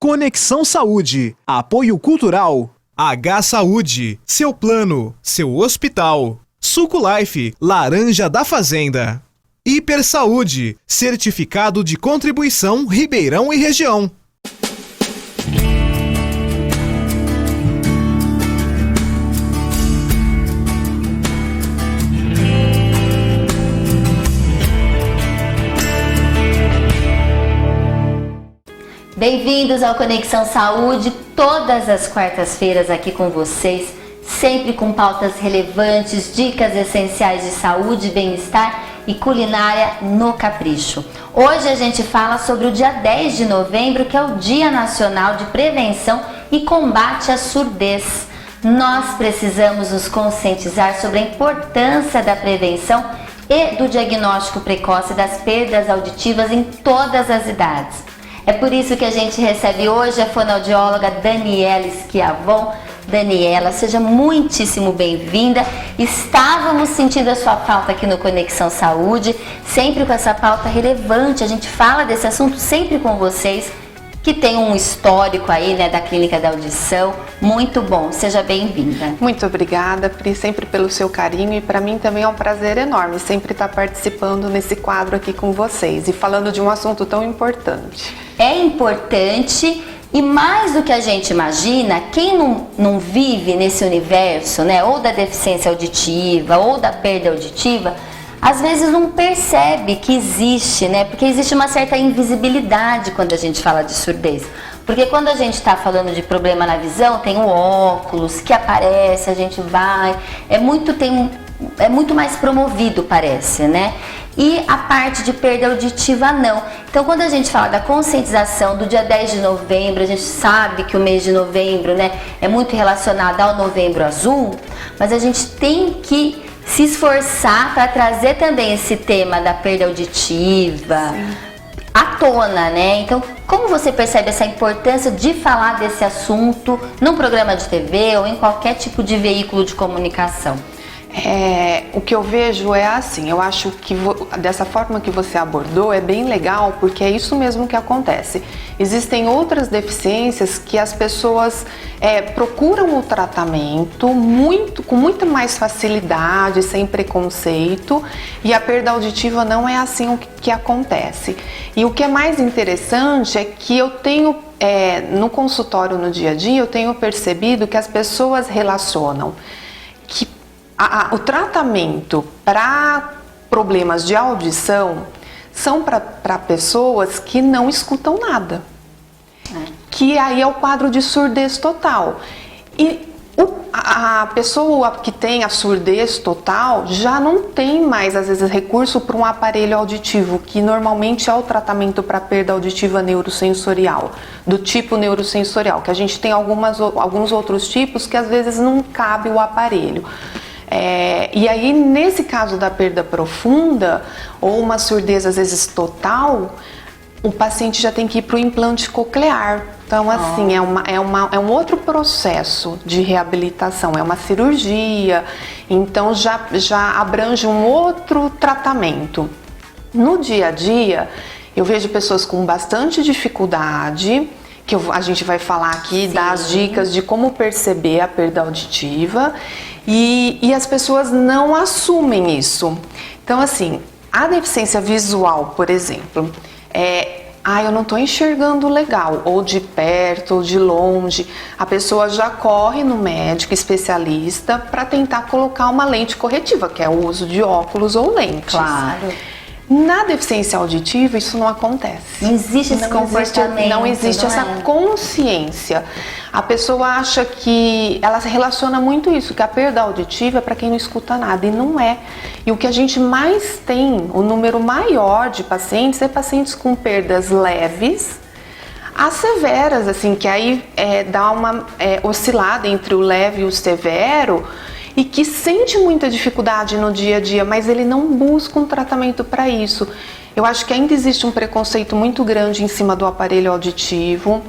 Conexão Saúde, apoio cultural. H Saúde, seu plano, seu hospital. Suco Life, laranja da fazenda. Hiper Saúde, certificado de contribuição Ribeirão e região. Bem-vindos ao Conexão Saúde, todas as quartas-feiras aqui com vocês, sempre com pautas relevantes, dicas essenciais de saúde, bem-estar e culinária no capricho. Hoje a gente fala sobre o dia 10 de novembro, que é o Dia Nacional de Prevenção e Combate à Surdez. Nós precisamos nos conscientizar sobre a importância da prevenção e do diagnóstico precoce das perdas auditivas em todas as idades. É por isso que a gente recebe hoje a fonoaudióloga Daniela Schiavon. Daniela, seja muitíssimo bem-vinda. Estávamos sentindo a sua falta aqui no Conexão Saúde, sempre com essa pauta relevante. A gente fala desse assunto sempre com vocês, que tem um histórico aí, né, da Clínica da Audição. Muito bom, seja bem-vinda. Muito obrigada, Pri, sempre pelo seu carinho, e para mim também é um prazer enorme sempre estar participando nesse quadro aqui com vocês e falando de um assunto tão importante. É importante, e mais do que a gente imagina, quem não vive nesse universo, né, ou da deficiência auditiva ou da perda auditiva, às vezes não percebe que existe, né? Porque existe uma certa invisibilidade quando a gente fala de surdez. Porque quando a gente está falando de problema na visão, tem o óculos que aparece, a gente vai, é muito mais promovido, parece, né? E a parte de perda auditiva não. Então, quando a gente fala da conscientização do dia 10 de novembro, a gente sabe que o mês de novembro, né, é muito relacionado ao Novembro Azul, mas a gente tem que se esforçar para trazer também esse tema da perda auditiva, sim, à tona, né? Então, como você percebe essa importância de falar desse assunto num programa de TV ou em qualquer tipo de veículo de comunicação? O que eu vejo é assim, eu acho que dessa forma que você abordou é bem legal, porque é isso mesmo que acontece. Existem outras deficiências que as pessoas procuram o tratamento com muito mais facilidade, sem preconceito, e a perda auditiva não é assim o que acontece. E o que é mais interessante é que eu tenho, no consultório, no dia a dia, eu tenho percebido que as pessoas relacionam que o tratamento para problemas de audição são para pessoas que não escutam nada, que aí é o quadro de surdez total. E a pessoa que tem a surdez total já não tem mais, às vezes, recurso para um aparelho auditivo, que normalmente é o tratamento para perda auditiva neurosensorial, do tipo neurosensorial, que a gente tem alguns outros tipos que às vezes não cabe o aparelho. E aí, nesse caso da perda profunda ou uma surdez às vezes total, o paciente já tem que ir para o implante coclear. Então, assim, é um outro processo de reabilitação, é uma cirurgia, então já abrange um outro tratamento. No dia a dia, eu vejo pessoas com bastante dificuldade, que a gente vai falar aqui, sim, das dicas de como perceber a perda auditiva, e as pessoas não assumem isso. Então, assim, a deficiência visual, por exemplo, eu não estou enxergando legal, ou de perto, ou de longe, a pessoa já corre no médico especialista para tentar colocar uma lente corretiva, que é o uso de óculos ou lentes. Claro. Na deficiência auditiva isso não acontece. Não existe esse comportamento. Não existe essa consciência. A pessoa acha que ela relaciona muito isso, que a perda auditiva é para quem não escuta nada, e não é. E o que a gente mais tem, o número maior de pacientes, é pacientes com perdas leves a severas, assim, que aí dá uma oscilada entre o leve e o severo, e que sente muita dificuldade no dia a dia, mas ele não busca um tratamento para isso. Eu acho que ainda existe um preconceito muito grande em cima do aparelho auditivo,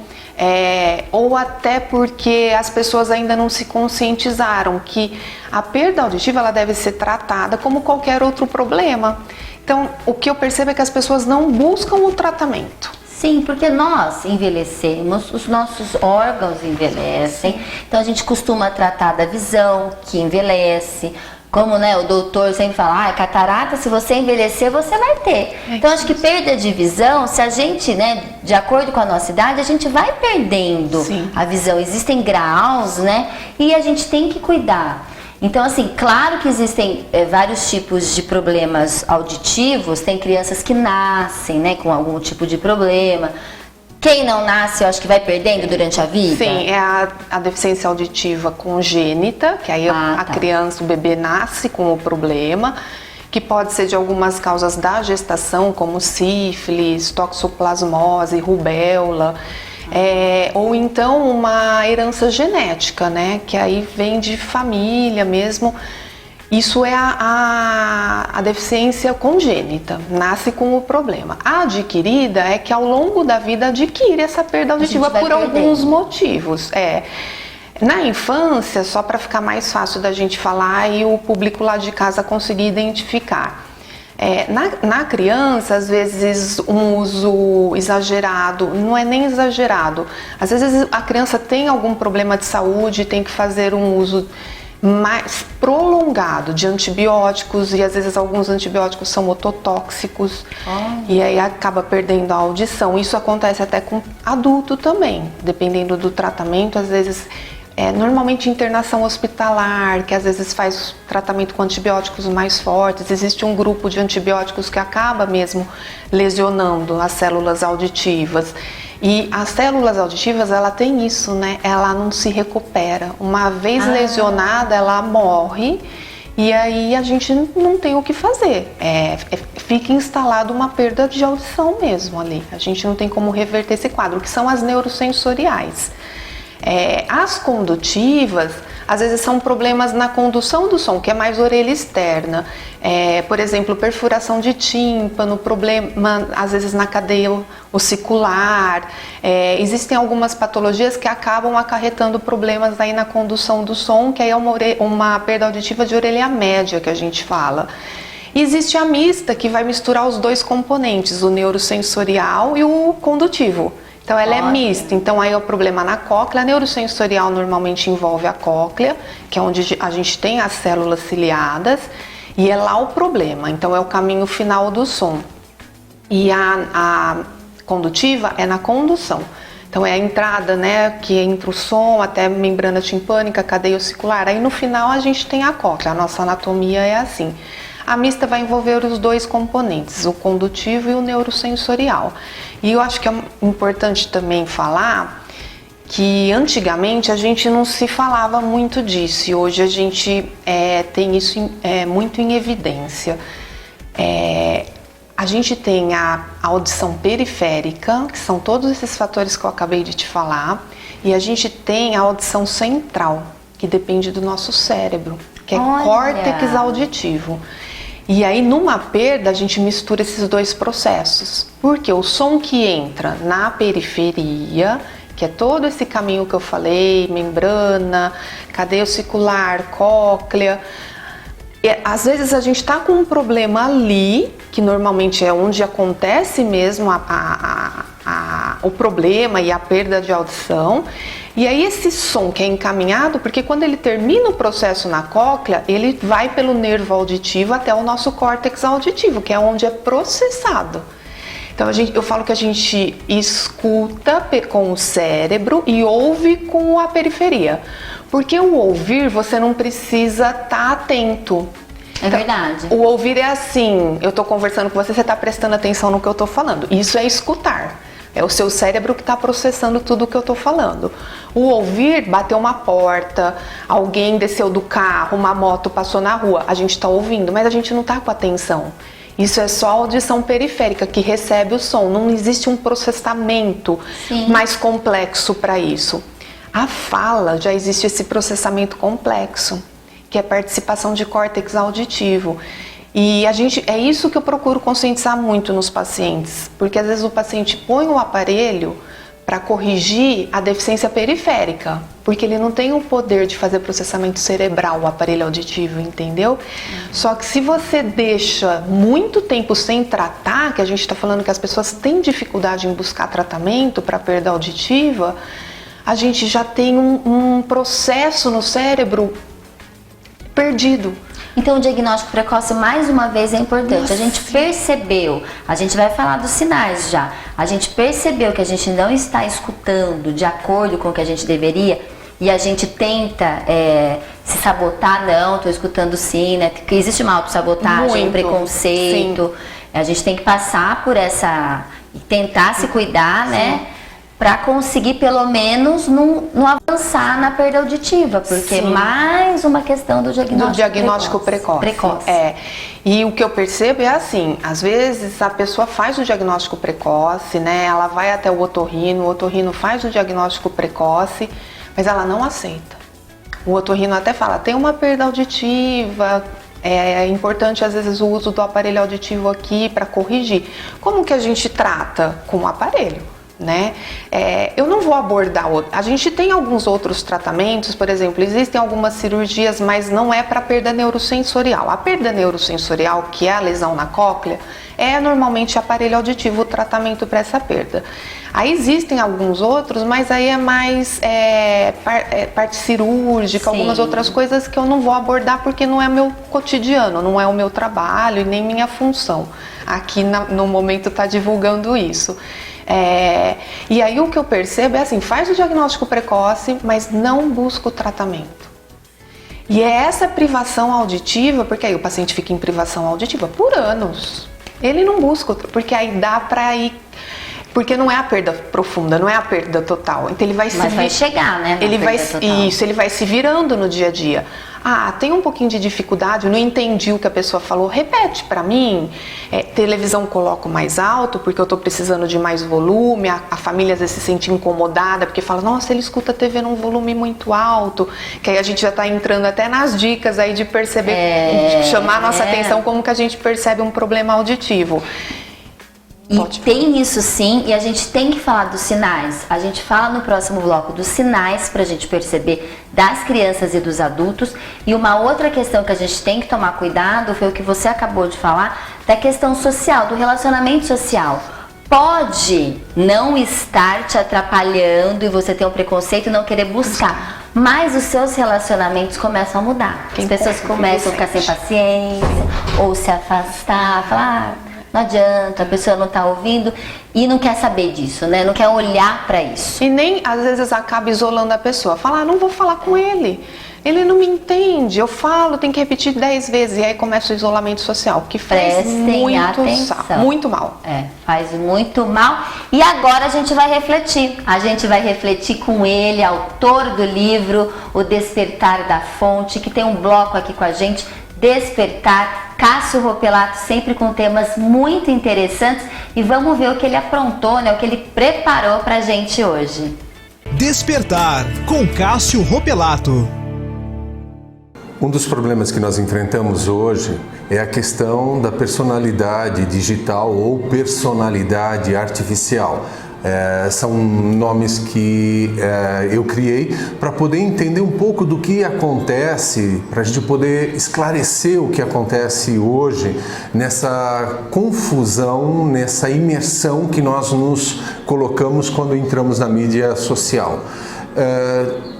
ou até porque as pessoas ainda não se conscientizaram que a perda auditiva ela deve ser tratada como qualquer outro problema. Então, o que eu percebo é que as pessoas não buscam o tratamento. Sim, porque nós envelhecemos, os nossos órgãos envelhecem, então a gente costuma tratar da visão, que envelhece, como, né, o doutor sempre fala, catarata, se você envelhecer, você vai ter. Então acho que perda de visão, se a gente, né, de acordo com a nossa idade, a gente vai perdendo a visão. Existem graus, né, e a gente tem que cuidar. Então, assim, claro que existem vários tipos de problemas auditivos, tem crianças que nascem, né, com algum tipo de problema. Quem não nasce, eu acho que vai perdendo durante a vida? Sim, é a deficiência auditiva congênita, que aí a criança, o bebê nasce com o problema, que pode ser de algumas causas da gestação, como sífilis, toxoplasmose, rubéola. Ou então uma herança genética, né? Que aí vem de família mesmo. Isso é a deficiência congênita, nasce com o problema. A adquirida é que ao longo da vida adquire essa perda auditiva por alguns motivos. Na infância, só para ficar mais fácil da gente falar e o público lá de casa conseguir identificar. Na criança, às vezes um uso exagerado, não é nem exagerado, às vezes a criança tem algum problema de saúde, tem que fazer um uso mais prolongado de antibióticos, e às vezes alguns antibióticos são ototóxicos, e aí acaba perdendo a audição. Isso acontece até com adulto também, dependendo do tratamento. Às vezes normalmente internação hospitalar, que às vezes faz tratamento com antibióticos mais fortes. Existe um grupo de antibióticos que acaba mesmo lesionando as células auditivas. E as células auditivas, ela tem isso, né? Ela não se recupera. Uma vez lesionada, ela morre. E aí a gente não tem o que fazer. Fica instalada uma perda de audição mesmo ali. A gente não tem como reverter esse quadro, que são as neurosensoriais. As condutivas, às vezes são problemas na condução do som, que é mais orelha externa. Por exemplo, perfuração de tímpano, problema às vezes na cadeia ossicular. Existem algumas patologias que acabam acarretando problemas aí na condução do som, que aí é uma perda auditiva de orelha média que a gente fala. E existe a mista, que vai misturar os dois componentes, o neurosensorial e o condutivo. Então ela é mista, então aí é o problema na cóclea. A neurosensorial normalmente envolve a cóclea, que é onde a gente tem as células ciliadas, e é lá o problema, então é o caminho final do som. E a condutiva é na condução, então é a entrada, né, que entra o som até a membrana timpânica, cadeia ossicular. Aí no final a gente tem a cóclea, a nossa anatomia é assim. A mista vai envolver os dois componentes, o condutivo e o neurosensorial. E eu acho que é importante também falar que antigamente a gente não se falava muito disso, e hoje a gente tem isso muito em evidência. A gente tem a audição periférica, que são todos esses fatores que eu acabei de te falar, e a gente tem a audição central, que depende do nosso cérebro, que é córtex auditivo. E aí, numa perda, a gente mistura esses dois processos. Porque o som que entra na periferia, que é todo esse caminho que eu falei, membrana, cadeia ossicular, cóclea, às vezes a gente está com um problema ali, que normalmente é onde acontece mesmo o problema e a perda de audição. E aí esse som que é encaminhado, porque quando ele termina o processo na cóclea, ele vai pelo nervo auditivo até o nosso córtex auditivo, que é onde é processado. Então eu falo que a gente escuta com o cérebro e ouve com a periferia. Porque o ouvir, você não precisa estar atento. É verdade. O ouvir é assim, eu estou conversando com você está prestando atenção no que eu estou falando. Isso é escutar. É o seu cérebro que está processando tudo o que eu estou falando. O ouvir, bateu uma porta, alguém desceu do carro, uma moto passou na rua. A gente está ouvindo, mas a gente não está com atenção. Isso é só a audição periférica que recebe o som. Não existe um processamento mais complexo para isso. A fala, já existe esse processamento complexo, que é a participação de córtex auditivo. E é isso que eu procuro conscientizar muito nos pacientes, porque às vezes o paciente põe o aparelho para corrigir a deficiência periférica, porque ele não tem o poder de fazer processamento cerebral, o aparelho auditivo, entendeu? Só que se você deixa muito tempo sem tratar, que a gente está falando que as pessoas têm dificuldade em buscar tratamento para perda auditiva, a gente já tem um processo no cérebro perdido. Então o diagnóstico precoce, mais uma vez, é importante. Nossa. A gente percebeu, a gente vai falar dos sinais já, a gente percebeu que a gente não está escutando de acordo com o que a gente deveria e a gente tenta se sabotar, não, estou escutando sim, né? Porque existe uma autossabotagem, um preconceito, sim. A gente tem que passar por essa e tentar se cuidar, sim, né? Para conseguir pelo menos não avançar na perda auditiva, porque sim, mais uma questão do diagnóstico precoce. E o que eu percebo é assim, às vezes a pessoa faz o diagnóstico precoce, né? Ela vai até o otorrino faz o diagnóstico precoce, mas ela não aceita. O otorrino até fala, tem uma perda auditiva, é importante às vezes o uso do aparelho auditivo aqui para corrigir. Como que a gente trata? Com o aparelho. Né? Eu não vou abordar a gente tem alguns outros tratamentos, por exemplo, existem algumas cirurgias, mas não é para perda neurosensorial. A perda neurosensorial, que é a lesão na cóclea, é normalmente aparelho auditivo o tratamento para essa perda. Aí existem alguns outros, mas aí é mais parte cirúrgica, sim, algumas outras coisas que eu não vou abordar porque não é meu cotidiano, não é o meu trabalho e nem minha função. Aqui no momento está divulgando isso. E aí o que eu percebo é assim, faz o diagnóstico precoce, mas não busca o tratamento. E é essa privação auditiva, porque aí o paciente fica em privação auditiva por anos. Ele não busca, porque aí dá para ir, porque não é a perda profunda, não é a perda total. Então ele vai vai chegar, né? Ele vai se virando no dia a dia. Tem um pouquinho de dificuldade, eu não entendi o que a pessoa falou, repete para mim. Televisão coloco mais alto porque eu tô precisando de mais volume, a família às vezes se sente incomodada porque fala, nossa, ele escuta a TV num volume muito alto, que aí a gente já tá entrando até nas dicas aí de perceber, de chamar a nossa atenção como que a gente percebe um problema auditivo. E tem isso sim, e a gente tem que falar dos sinais. A gente fala no próximo bloco dos sinais para a gente perceber das crianças e dos adultos. E uma outra questão que a gente tem que tomar cuidado foi o que você acabou de falar, da questão social, do relacionamento social. Pode não estar te atrapalhando e você ter um preconceito e não querer buscar, mas os seus relacionamentos começam a mudar. As pessoas começam a ficar sem paciência ou se afastar, falar... Não adianta, a pessoa não está ouvindo e não quer saber disso, né? Não quer olhar para isso. E nem, às vezes, acaba isolando a pessoa. Fala, não vou falar com ele. Ele não me entende. Eu falo, tem que repetir 10 vezes. E aí começa o isolamento social, que faz muito mal. Faz muito mal. E agora a gente vai refletir. A gente vai refletir com ele, autor do livro O Despertar da Fonte, que tem um bloco aqui com a gente, Despertar, Cássio Ropelato, sempre com temas muito interessantes, e vamos ver o que ele aprontou, né, o que ele preparou pra gente hoje. Despertar, com Cássio Ropelato. Um dos problemas que nós enfrentamos hoje é a questão da personalidade digital ou personalidade artificial. São nomes que eu criei para poder entender um pouco do que acontece, para a gente poder esclarecer o que acontece hoje nessa confusão, nessa imersão que nós nos colocamos quando entramos na mídia social.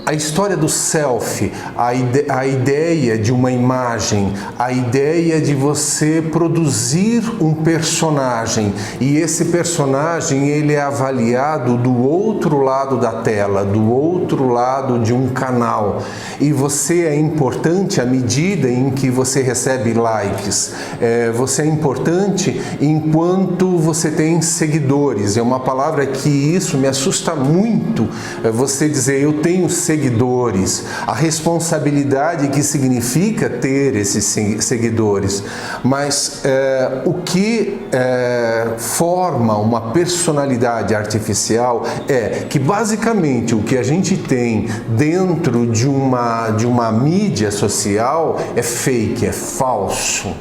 A história do selfie, a ideia de uma imagem, a ideia de você produzir um personagem, e esse personagem ele é avaliado do outro lado da tela, do outro lado de um canal, e você é importante à medida em que você recebe likes, você é importante enquanto você tem seguidores. É uma palavra que isso me assusta muito, você dizer eu tenho seguidores, a responsabilidade que significa ter esses seguidores, mas o que forma uma personalidade artificial é que basicamente o que a gente tem dentro de uma mídia social é fake, é falso.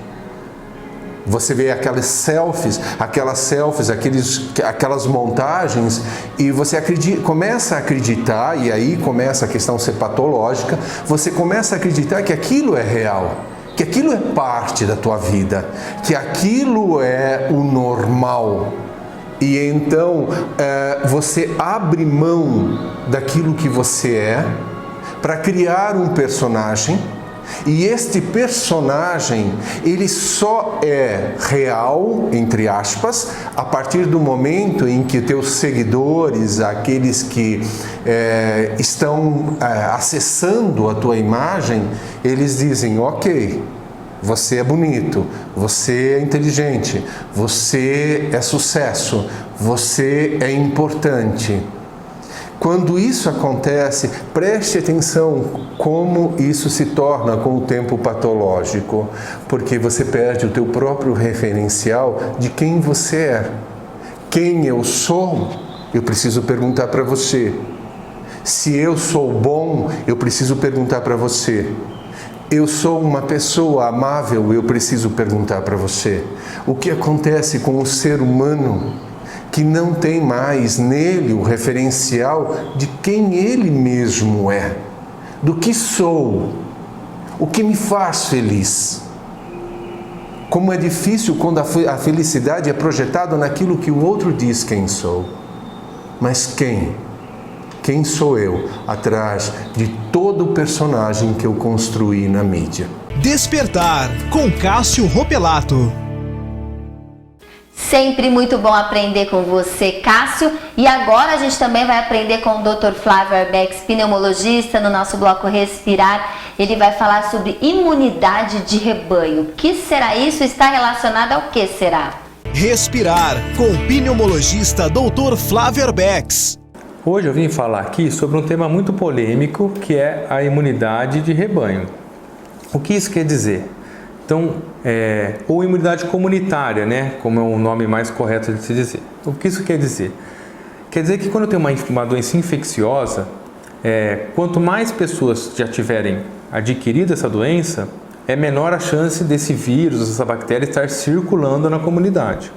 Você vê aquelas selfies, aquelas montagens e você começa a acreditar, e aí começa a questão ser patológica, você começa a acreditar que aquilo é real, que aquilo é parte da tua vida, que aquilo é o normal. E então você abre mão daquilo que você é para criar um personagem. E este personagem, ele só é real, entre aspas, a partir do momento em que teus seguidores, aqueles que estão acessando a tua imagem, eles dizem, ok, você é bonito, você é inteligente, você é sucesso, você é importante. Quando isso acontece, preste atenção como isso se torna com o tempo patológico, porque você perde o teu próprio referencial de quem você é. Quem eu sou, eu preciso perguntar para você. Se eu sou bom, eu preciso perguntar para você. Eu sou uma pessoa amável, eu preciso perguntar para você. O que acontece com o ser humano que não tem mais nele o referencial de quem ele mesmo é, do que sou, o que me faz feliz? Como é difícil quando a felicidade é projetada naquilo que o outro diz quem sou. Mas quem sou eu atrás de todo o personagem que eu construí na mídia? Despertar com Cássio Ropelato. Sempre muito bom aprender com você, Cássio. E agora a gente também vai aprender com o Dr. Flávio Arbex, pneumologista, no nosso bloco Respirar. Ele vai falar sobre imunidade de rebanho. O que será isso? Está relacionado ao que será? Respirar com o pneumologista Dr. Flávio Arbex. Hoje eu vim falar aqui sobre um tema muito polêmico, que é a imunidade de rebanho. O que isso quer dizer? Então, ou imunidade comunitária, né? Como é o nome mais correto de se dizer. O que isso quer dizer? Quer dizer que quando tem uma doença infecciosa, quanto mais pessoas já tiverem adquirido essa doença, é menor a chance desse vírus, dessa bactéria estar circulando na comunidade.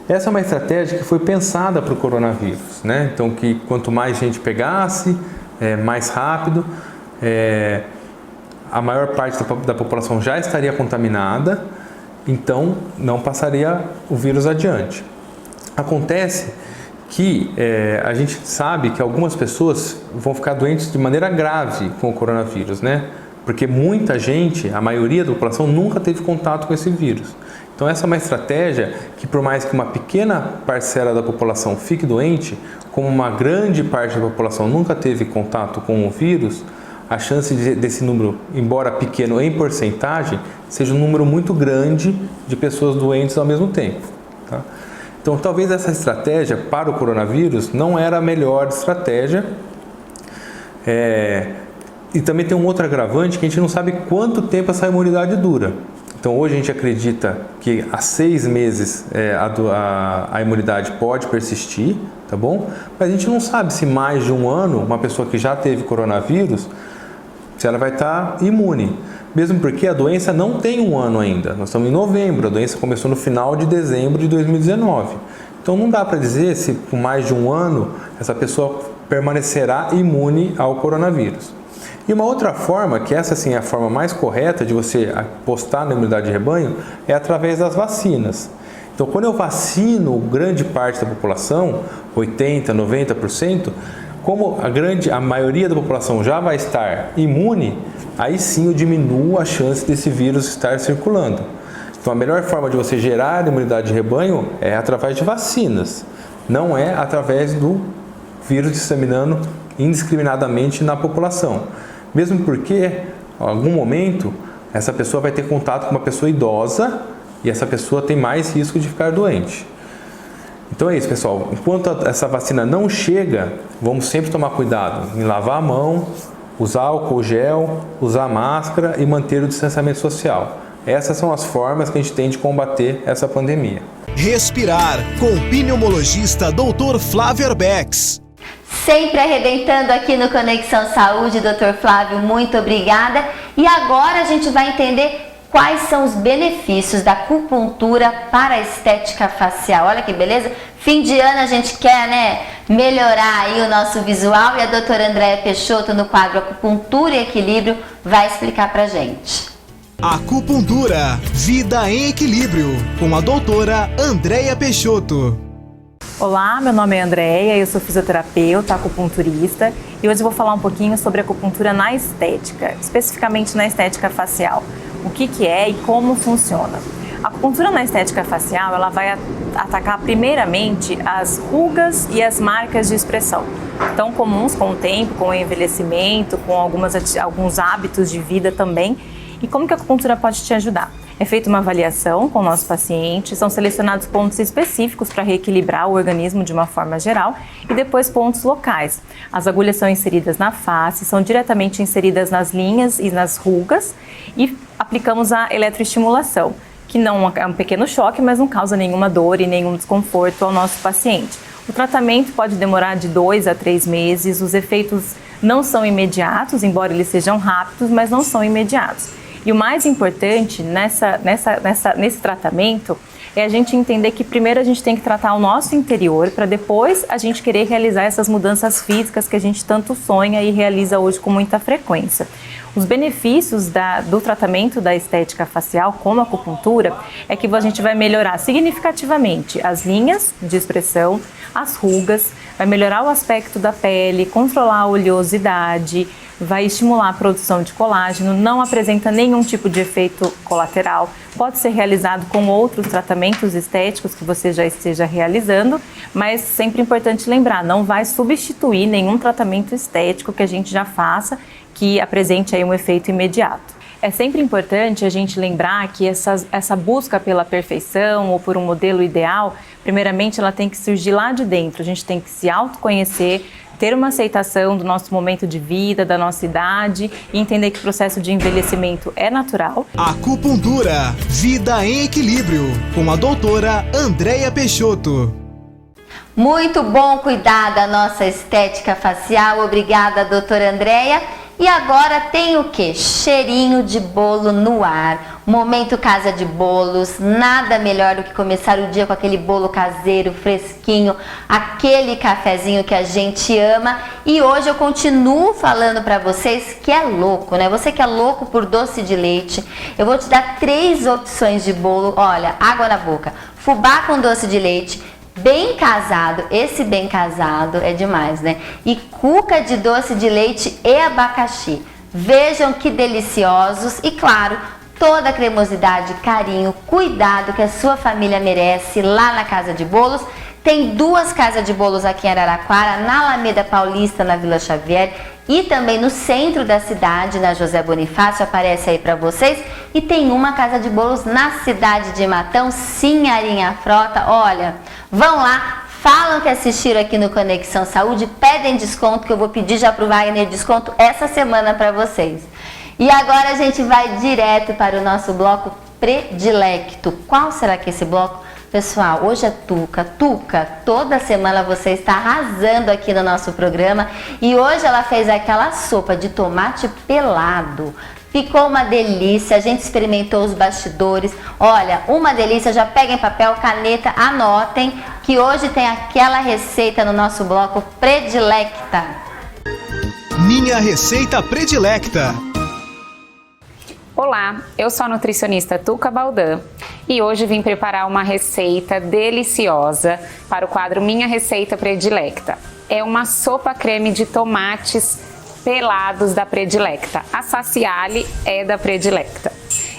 Essa é uma estratégia que foi pensada para o coronavírus, né? Então, que quanto mais gente pegasse, mais rápido, a maior parte da população já estaria contaminada, então não passaria o vírus adiante. Acontece que a gente sabe que algumas pessoas vão ficar doentes de maneira grave com o coronavírus, né? Porque muita gente, a maioria da população, nunca teve contato com esse vírus. Então essa é uma estratégia que, por mais que uma pequena parcela da população fique doente, como uma grande parte da população nunca teve contato com o vírus, a chance desse número, embora pequeno em porcentagem, seja um número muito grande de pessoas doentes ao mesmo tempo. Tá? Então, talvez essa estratégia para o coronavírus não era a melhor estratégia. E também tem um outro agravante que a gente não sabe quanto tempo essa imunidade dura. Então, hoje a gente acredita que há 6 meses a imunidade pode persistir, tá bom? Mas a gente não sabe se mais de um ano, uma pessoa que já teve coronavírus, se ela vai estar imune. Mesmo porque a doença não tem um ano ainda. Nós estamos em novembro, a doença começou no final de dezembro de 2019. Então não dá para dizer se por mais de um ano essa pessoa permanecerá imune ao coronavírus. E uma outra forma, que essa sim é a forma mais correta de você apostar na imunidade de rebanho, é através das vacinas. Então quando eu vacino grande parte da população, 80%, 90%, como a maioria da população já vai estar imune, aí sim eu diminuo a chance desse vírus estar circulando. Então a melhor forma de você gerar imunidade de rebanho é através de vacinas, não é através do vírus disseminando indiscriminadamente na população. Mesmo porque, em algum momento, essa pessoa vai ter contato com uma pessoa idosa e essa pessoa tem mais risco de ficar doente. Então é isso, pessoal. Enquanto essa vacina não chega, vamos sempre tomar cuidado em lavar a mão, usar álcool gel, usar máscara e manter o distanciamento social. Essas são as formas que a gente tem de combater essa pandemia. Respirar com o pneumologista Dr. Flávio Arbex. Sempre arrebentando aqui no Conexão Saúde, Dr. Flávio, muito obrigada. E agora a gente vai entender quais são os benefícios da acupuntura para a estética facial. Olha que beleza! Fim de ano a gente quer, né, melhorar aí o nosso visual e a doutora Andréia Peixoto, no quadro Acupuntura e Equilíbrio, vai explicar pra gente. Acupuntura, vida em equilíbrio, com a doutora Andréia Peixoto. Olá, meu nome é Andréia, eu sou fisioterapeuta, acupunturista e hoje eu vou falar um pouquinho sobre acupuntura na estética, especificamente na estética facial. O que é e como funciona. A acupuntura na estética facial, ela vai atacar primeiramente as rugas e as marcas de expressão, tão comuns com o tempo, com o envelhecimento, com alguns hábitos de vida também. E como que a acupuntura pode te ajudar? É feita uma avaliação com o nosso paciente, são selecionados pontos específicos para reequilibrar o organismo de uma forma geral e depois pontos locais. As agulhas são inseridas na face, são diretamente inseridas nas linhas e nas rugas e aplicamos a eletroestimulação, que não é um pequeno choque, mas não causa nenhuma dor e nenhum desconforto ao nosso paciente. O tratamento pode demorar de 2 a 3 meses, os efeitos não são imediatos, embora eles sejam rápidos, mas não são imediatos. E o mais importante nesse tratamento é a gente entender que primeiro a gente tem que tratar o nosso interior para depois a gente querer realizar essas mudanças físicas que a gente tanto sonha e realiza hoje com muita frequência. Os benefícios do tratamento da estética facial, como a acupuntura, é que a gente vai melhorar significativamente as linhas de expressão, as rugas, vai melhorar o aspecto da pele, controlar a oleosidade, vai estimular a produção de colágeno, não apresenta nenhum tipo de efeito colateral, pode ser realizado com outros tratamentos estéticos que você já esteja realizando, mas sempre importante lembrar, não vai substituir nenhum tratamento estético que a gente já faça, que apresente aí um efeito imediato. É sempre importante a gente lembrar que essa busca pela perfeição ou por um modelo ideal, primeiramente ela tem que surgir lá de dentro, a gente tem que se autoconhecer, ter uma aceitação do nosso momento de vida, da nossa idade e entender que o processo de envelhecimento é natural. Acupuntura, vida em equilíbrio, com a doutora Andréia Peixoto. Muito bom cuidar da nossa estética facial. Obrigada, doutora Andréia. E agora tem o que? Cheirinho de bolo no ar. Momento Casa de Bolos, nada melhor do que começar o dia com aquele bolo caseiro, fresquinho, aquele cafezinho que a gente ama. E hoje eu continuo falando para vocês que é louco, né? Você que é louco por doce de leite, eu vou te dar 3 opções de bolo. Olha, água na boca. Fubá com doce de leite, bem casado, esse bem casado é demais, né? E cuca de doce de leite e abacaxi. Vejam que deliciosos e, claro, toda a cremosidade, carinho, cuidado que a sua família merece lá na Casa de Bolos. Tem 2 casas de bolos aqui em Araraquara, na Alameda Paulista, na Vila Xavier, e também no centro da cidade, na José Bonifácio, aparece aí para vocês. E tem uma casa de bolos na cidade de Matão, Sinharinha Frota. Olha, vão lá, falam que assistiram aqui no Conexão Saúde, pedem desconto, que eu vou pedir já pro Wagner desconto essa semana para vocês. E agora a gente vai direto para o nosso bloco predilecto. Qual será que é esse bloco? Pessoal, hoje é Tuca. Tuca, toda semana você está arrasando aqui no nosso programa e hoje ela fez aquela sopa de tomate pelado. Ficou uma delícia, a gente experimentou os bastidores. Olha, uma delícia, já peguem papel, caneta, anotem que hoje tem aquela receita no nosso bloco predilecta. Minha receita predilecta. Olá, eu sou a nutricionista Tuca Baldan e hoje vim preparar uma receita deliciosa para o quadro Minha Receita Predilecta. É uma sopa creme de tomates pelados da Predilecta. A Saciale é da Predilecta.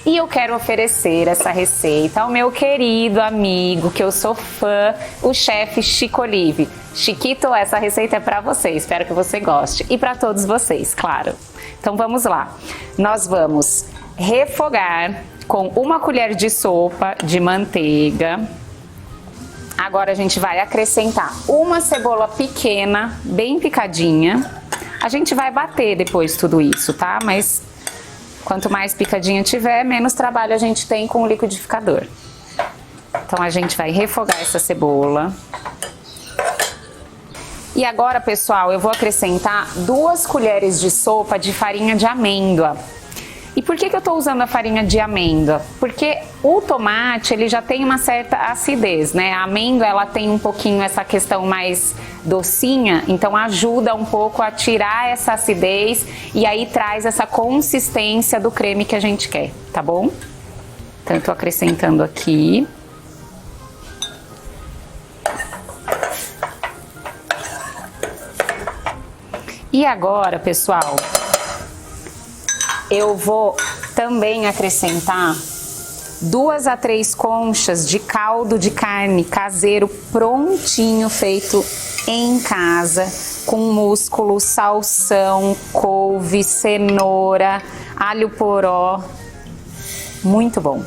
E eu quero oferecer essa receita ao meu querido amigo, que eu sou fã, o chefe Chico Olive. Chiquito, essa receita é para você, espero que você goste. E para todos vocês, claro. Então vamos lá. Nós vamos refogar com 1 colher de sopa de manteiga. Agora a gente vai acrescentar uma cebola pequena, bem picadinha. A gente vai bater depois tudo isso, tá? Mas quanto mais picadinha tiver, menos trabalho a gente tem com o liquidificador. Então a gente vai refogar essa cebola. E agora, pessoal, eu vou acrescentar 2 colheres de sopa de farinha de amêndoa. E por que eu estou usando a farinha de amêndoa? Porque o tomate, ele já tem uma certa acidez, né? A amêndoa, ela tem um pouquinho essa questão mais docinha, então ajuda um pouco a tirar essa acidez e aí traz essa consistência do creme que a gente quer, tá bom? Então eu tô acrescentando aqui. E agora, pessoal, eu vou também acrescentar 2 a 3 conchas de caldo de carne caseiro prontinho, feito em casa, com músculo, salsão, couve, cenoura, alho poró. Muito bom.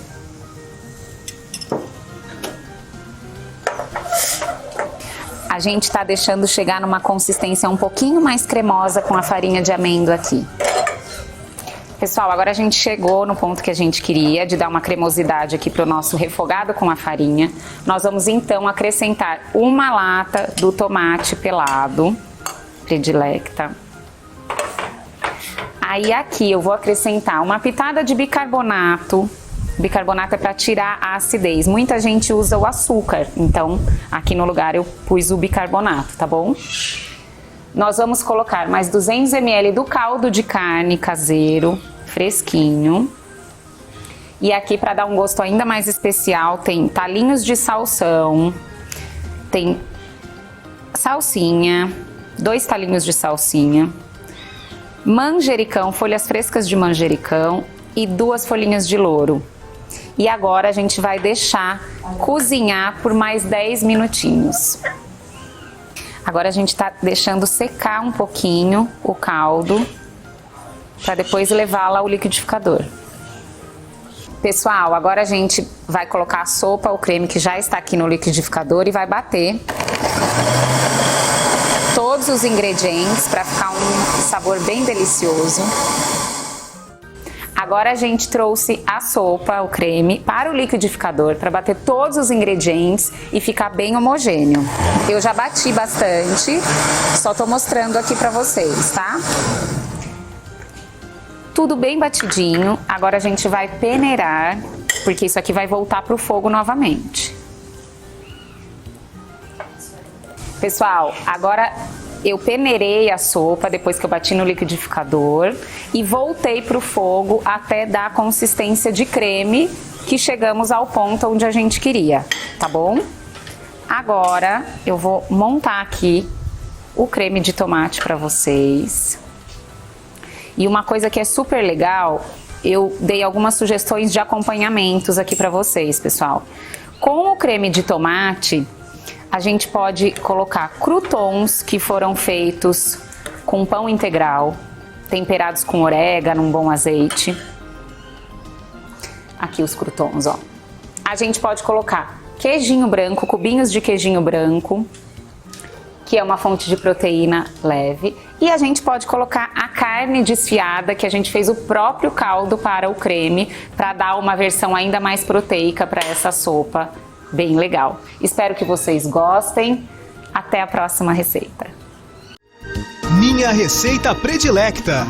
A gente tá deixando chegar numa consistência um pouquinho mais cremosa com a farinha de amêndoa aqui. Pessoal, agora a gente chegou no ponto que a gente queria, de dar uma cremosidade aqui pro nosso refogado com a farinha. Nós vamos então acrescentar 1 lata do tomate pelado, predilecta. Aí aqui eu vou acrescentar uma pitada de bicarbonato. Bicarbonato é para tirar a acidez. Muita gente usa o açúcar, então aqui no lugar eu pus o bicarbonato, tá bom? Nós vamos colocar mais 200 ml do caldo de carne caseiro, fresquinho. E aqui, para dar um gosto ainda mais especial, tem talinhos de salsão, tem salsinha, 2 talinhos de salsinha, manjericão, folhas frescas de manjericão e 2 folhinhas de louro. E agora a gente vai deixar cozinhar por mais 10 minutinhos. Agora a gente tá deixando secar um pouquinho o caldo para depois levá-la ao liquidificador. Pessoal, agora a gente vai colocar a sopa, o creme que já está aqui no liquidificador e vai bater todos os ingredientes para ficar um sabor bem delicioso. Agora a gente trouxe a sopa, o creme, para o liquidificador para bater todos os ingredientes e ficar bem homogêneo. Eu já bati bastante, só tô mostrando aqui para vocês, tá? Tudo bem batidinho, agora a gente vai peneirar, porque isso aqui vai voltar pro fogo novamente. Pessoal, agora eu peneirei a sopa depois que eu bati no liquidificador e voltei pro fogo até dar a consistência de creme que chegamos ao ponto onde a gente queria, tá bom? Agora eu vou montar aqui o creme de tomate para vocês. E uma coisa que é super legal, eu dei algumas sugestões de acompanhamentos aqui para vocês, pessoal. Com o creme de tomate, a gente pode colocar croutons que foram feitos com pão integral, temperados com orégano, um bom azeite. Aqui os croutons, ó. A gente pode colocar queijinho branco, cubinhos de queijinho branco, que é uma fonte de proteína leve. E a gente pode colocar a carne desfiada, que a gente fez o próprio caldo para o creme, para dar uma versão ainda mais proteica para essa sopa. Bem legal. Espero que vocês gostem. Até a próxima receita. Minha receita predilecta.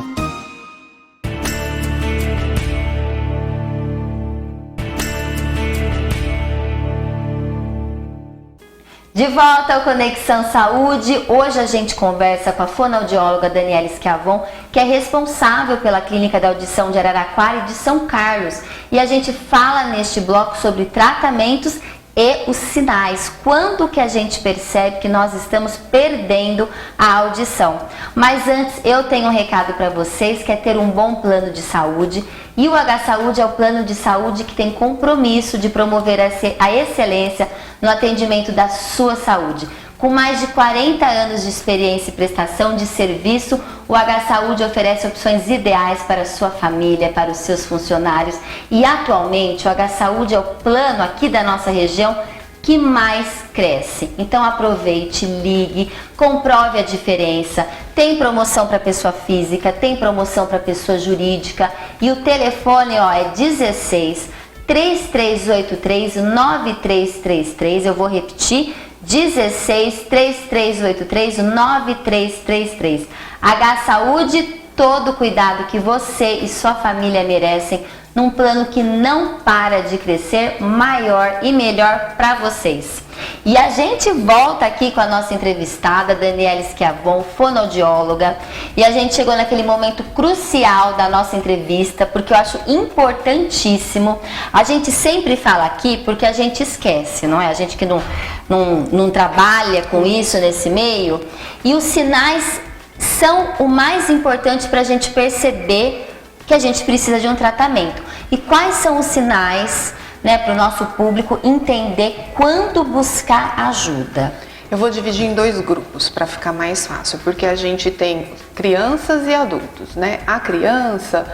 De volta ao Conexão Saúde, hoje a gente conversa com a fonoaudióloga Daniela Schiavon, que é responsável pela Clínica da Audição de Araraquara e de São Carlos. E a gente fala neste bloco sobre tratamentos e os sinais, quando que a gente percebe que nós estamos perdendo a audição. Mas antes, eu tenho um recado para vocês, que é ter um bom plano de saúde. E o H-Saúde é o plano de saúde que tem compromisso de promover a excelência no atendimento da sua saúde. Com mais de 40 anos de experiência e prestação de serviço, o H-Saúde oferece opções ideais para a sua família, para os seus funcionários. E atualmente o H-Saúde é o plano aqui da nossa região que mais cresce. Então aproveite, ligue, comprove a diferença. Tem promoção para pessoa física, tem promoção para pessoa jurídica e o telefone é 16 3383 9333. Eu vou repetir, 16 3383 9333. H-Saúde todo o cuidado que você e sua família merecem, num plano que não para de crescer, maior e melhor para vocês. E a gente volta aqui com a nossa entrevistada, Daniela Schiavon, fonoaudióloga, e a gente chegou naquele momento crucial da nossa entrevista, porque eu acho importantíssimo. A gente sempre fala aqui porque a gente esquece, não é? A gente que não trabalha com isso nesse meio, e os sinais são o mais importante para a gente perceber que a gente precisa de um tratamento. E quais são os sinais, né, para o nosso público entender quando buscar ajuda? Eu vou dividir em 2 grupos para ficar mais fácil, porque a gente tem crianças e adultos, né? A criança,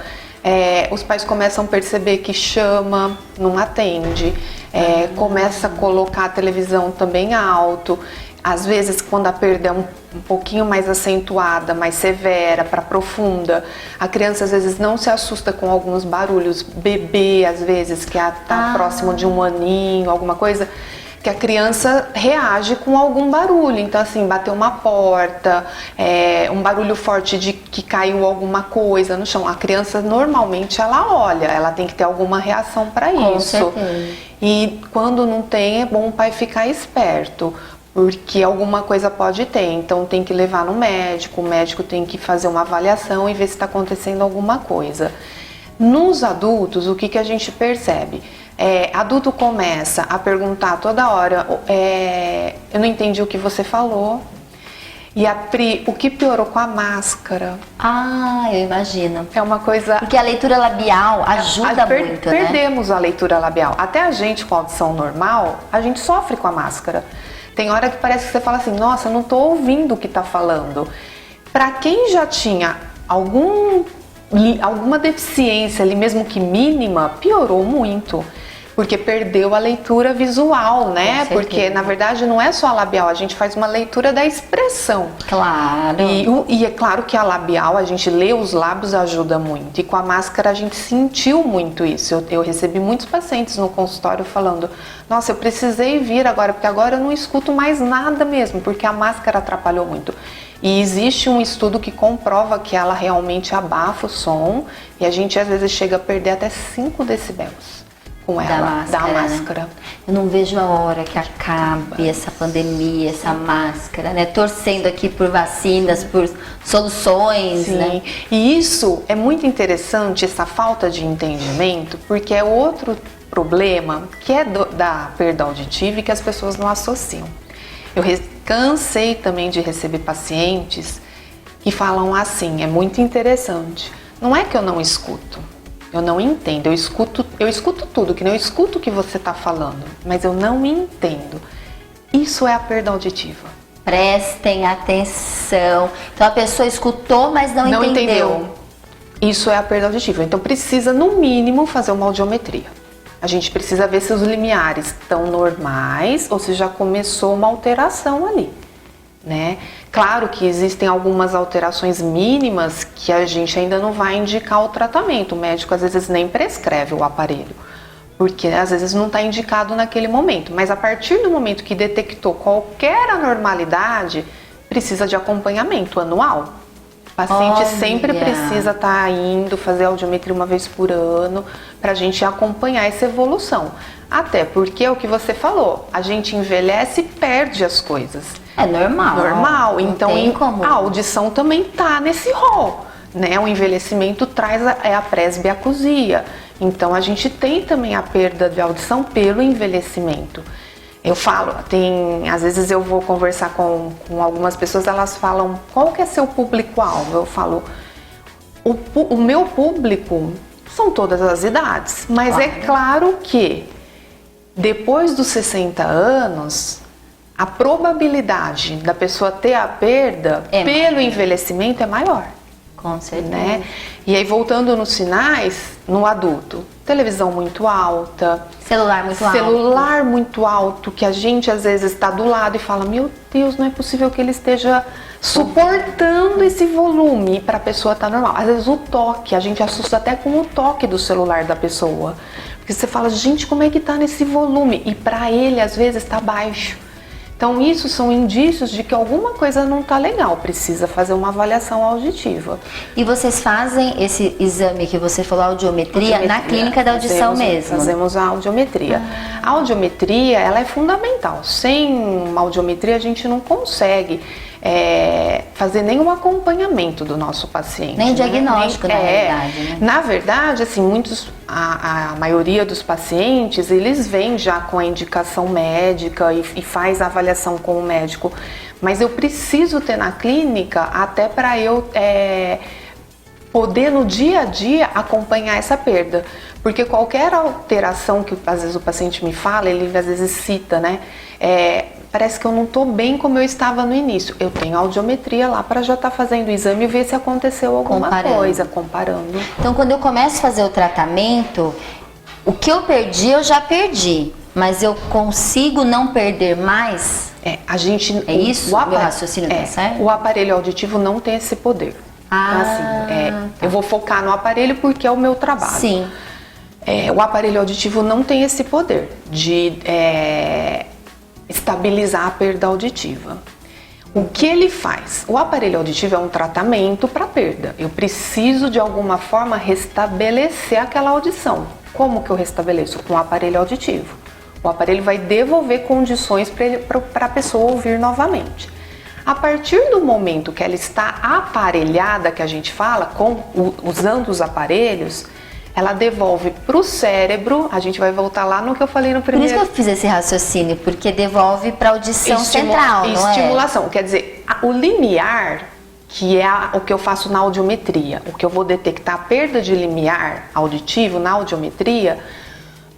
os pais começam a perceber que chama, não atende, começa a colocar a televisão também alto. Às vezes, quando a perda é um pouquinho mais acentuada, mais severa, para profunda, a criança às vezes não se assusta com alguns barulhos. Bebê, às vezes, que está próximo de 1 aninho, alguma coisa, que a criança reage com algum barulho. Então, assim, bateu uma porta, um barulho forte de que caiu alguma coisa no chão. A criança, normalmente, ela olha, ela tem que ter alguma reação para isso. Com certeza. E quando não tem, é bom o pai ficar esperto, porque alguma coisa pode ter, então tem que levar no médico, o médico tem que fazer uma avaliação e ver se está acontecendo alguma coisa. Nos adultos, o que a gente percebe? Adulto começa a perguntar toda hora, eu não entendi o que você falou. E a Pri, o que piorou com a máscara? Eu imagino. É uma coisa... Porque a leitura labial ajuda muito, né? Perdemos a leitura labial. Até a gente com audição normal, a gente sofre com a máscara. Tem hora que parece que você fala assim, nossa, eu não estou ouvindo o que está falando. Para quem já tinha alguma deficiência ali, mesmo que mínima, piorou muito. Porque perdeu a leitura visual, né? Porque, na verdade, não é só a labial, a gente faz uma leitura da expressão. Claro. E é claro que a labial, a gente lê os lábios, ajuda muito. E com a máscara a gente sentiu muito isso. Eu recebi muitos pacientes no consultório falando, nossa, eu precisei vir agora, porque agora eu não escuto mais nada mesmo, porque a máscara atrapalhou muito. E existe um estudo que comprova que ela realmente abafa o som, e a gente às vezes chega a perder até 5 decibéis. Com ela, da máscara. Né? Eu não vejo a hora que acabe essa pandemia, essa máscara, né? Torcendo aqui por vacinas, por soluções, Sim. Né? E isso é muito interessante, essa falta de entendimento, porque é outro problema que é da perda auditiva e que as pessoas não associam. Eu cansei também de receber pacientes que falam assim, é muito interessante, não é que eu não escuto, eu não entendo, eu escuto tudo, que nem eu escuto o que você está falando, mas eu não entendo. Isso é a perda auditiva. Prestem atenção. Então a pessoa escutou, mas não entendeu. Isso é a perda auditiva. Então precisa, no mínimo, fazer uma audiometria. A gente precisa ver se os limiares estão normais ou se já começou uma alteração ali, né? Claro que existem algumas alterações mínimas que a gente ainda não vai indicar o tratamento. O médico às vezes nem prescreve o aparelho, porque às vezes não está indicado naquele momento. Mas a partir do momento que detectou qualquer anormalidade, precisa de acompanhamento anual. O paciente sempre precisa estar indo fazer audiometria uma vez por ano para a gente acompanhar essa evolução. Até porque é o que você falou, a gente envelhece e perde as coisas. É normal. Normal. Então a audição também tá nesse rol, né? O envelhecimento traz a presbiacusia. Então a gente tem também a perda de audição pelo envelhecimento. Eu falo, às vezes eu vou conversar com algumas pessoas, elas falam, qual que é seu público-alvo? Eu falo, o meu público são todas as idades, mas é claro que depois dos 60 anos, a probabilidade da pessoa ter a perda pelo envelhecimento é maior. Com certeza. Né? E aí, voltando nos sinais, no adulto, televisão muito alta, celular muito alto, que a gente às vezes está do lado e fala, meu Deus, não é possível que ele esteja suportando esse volume para a pessoa estar normal. Às vezes o toque, a gente assusta até com o toque do celular da pessoa, porque você fala, gente, como é que tá nesse volume? E para ele às vezes está baixo. Então isso são indícios de que alguma coisa não está legal, precisa fazer uma avaliação auditiva. E vocês fazem esse exame que você falou, audiometria, na clínica da audição mesmo? Fazemos a audiometria. A audiometria, ela é fundamental. Sem uma audiometria a gente não consegue fazer nenhum acompanhamento do nosso paciente. Nem diagnóstico, na verdade, né? Na verdade, assim, a maioria dos pacientes, eles vêm já com a indicação médica e faz a avaliação com o médico. Mas eu preciso ter na clínica até para eu poder no dia a dia acompanhar essa perda. Porque qualquer alteração que às vezes o paciente me fala, ele às vezes cita, né? Parece que eu não estou bem como eu estava no início. Eu tenho audiometria lá para já estar fazendo o exame e ver se aconteceu alguma coisa, comparando. Então, quando eu começo a fazer o tratamento, o que eu perdi, eu já perdi. Mas eu consigo não perder mais? Isso? Meu raciocínio tá certo? O aparelho auditivo não tem esse poder. Então, assim, eu vou focar no aparelho porque é o meu trabalho. Sim. O aparelho auditivo não tem esse poder de estabilizar a perda auditiva. O que ele faz? O aparelho auditivo é um tratamento para perda. Eu preciso de alguma forma restabelecer aquela audição. Como que eu restabeleço? Com o aparelho auditivo. O aparelho vai devolver condições para a pessoa ouvir novamente. A partir do momento que ela está aparelhada, que a gente fala, usando os aparelhos, ela devolve para o cérebro, a gente vai voltar lá no que eu falei no primeiro... Por isso que eu fiz esse raciocínio, porque devolve para a audição central, não é? Estimulação, quer dizer, o limiar, que é o que eu faço na audiometria, o que eu vou detectar a perda de limiar auditivo na audiometria,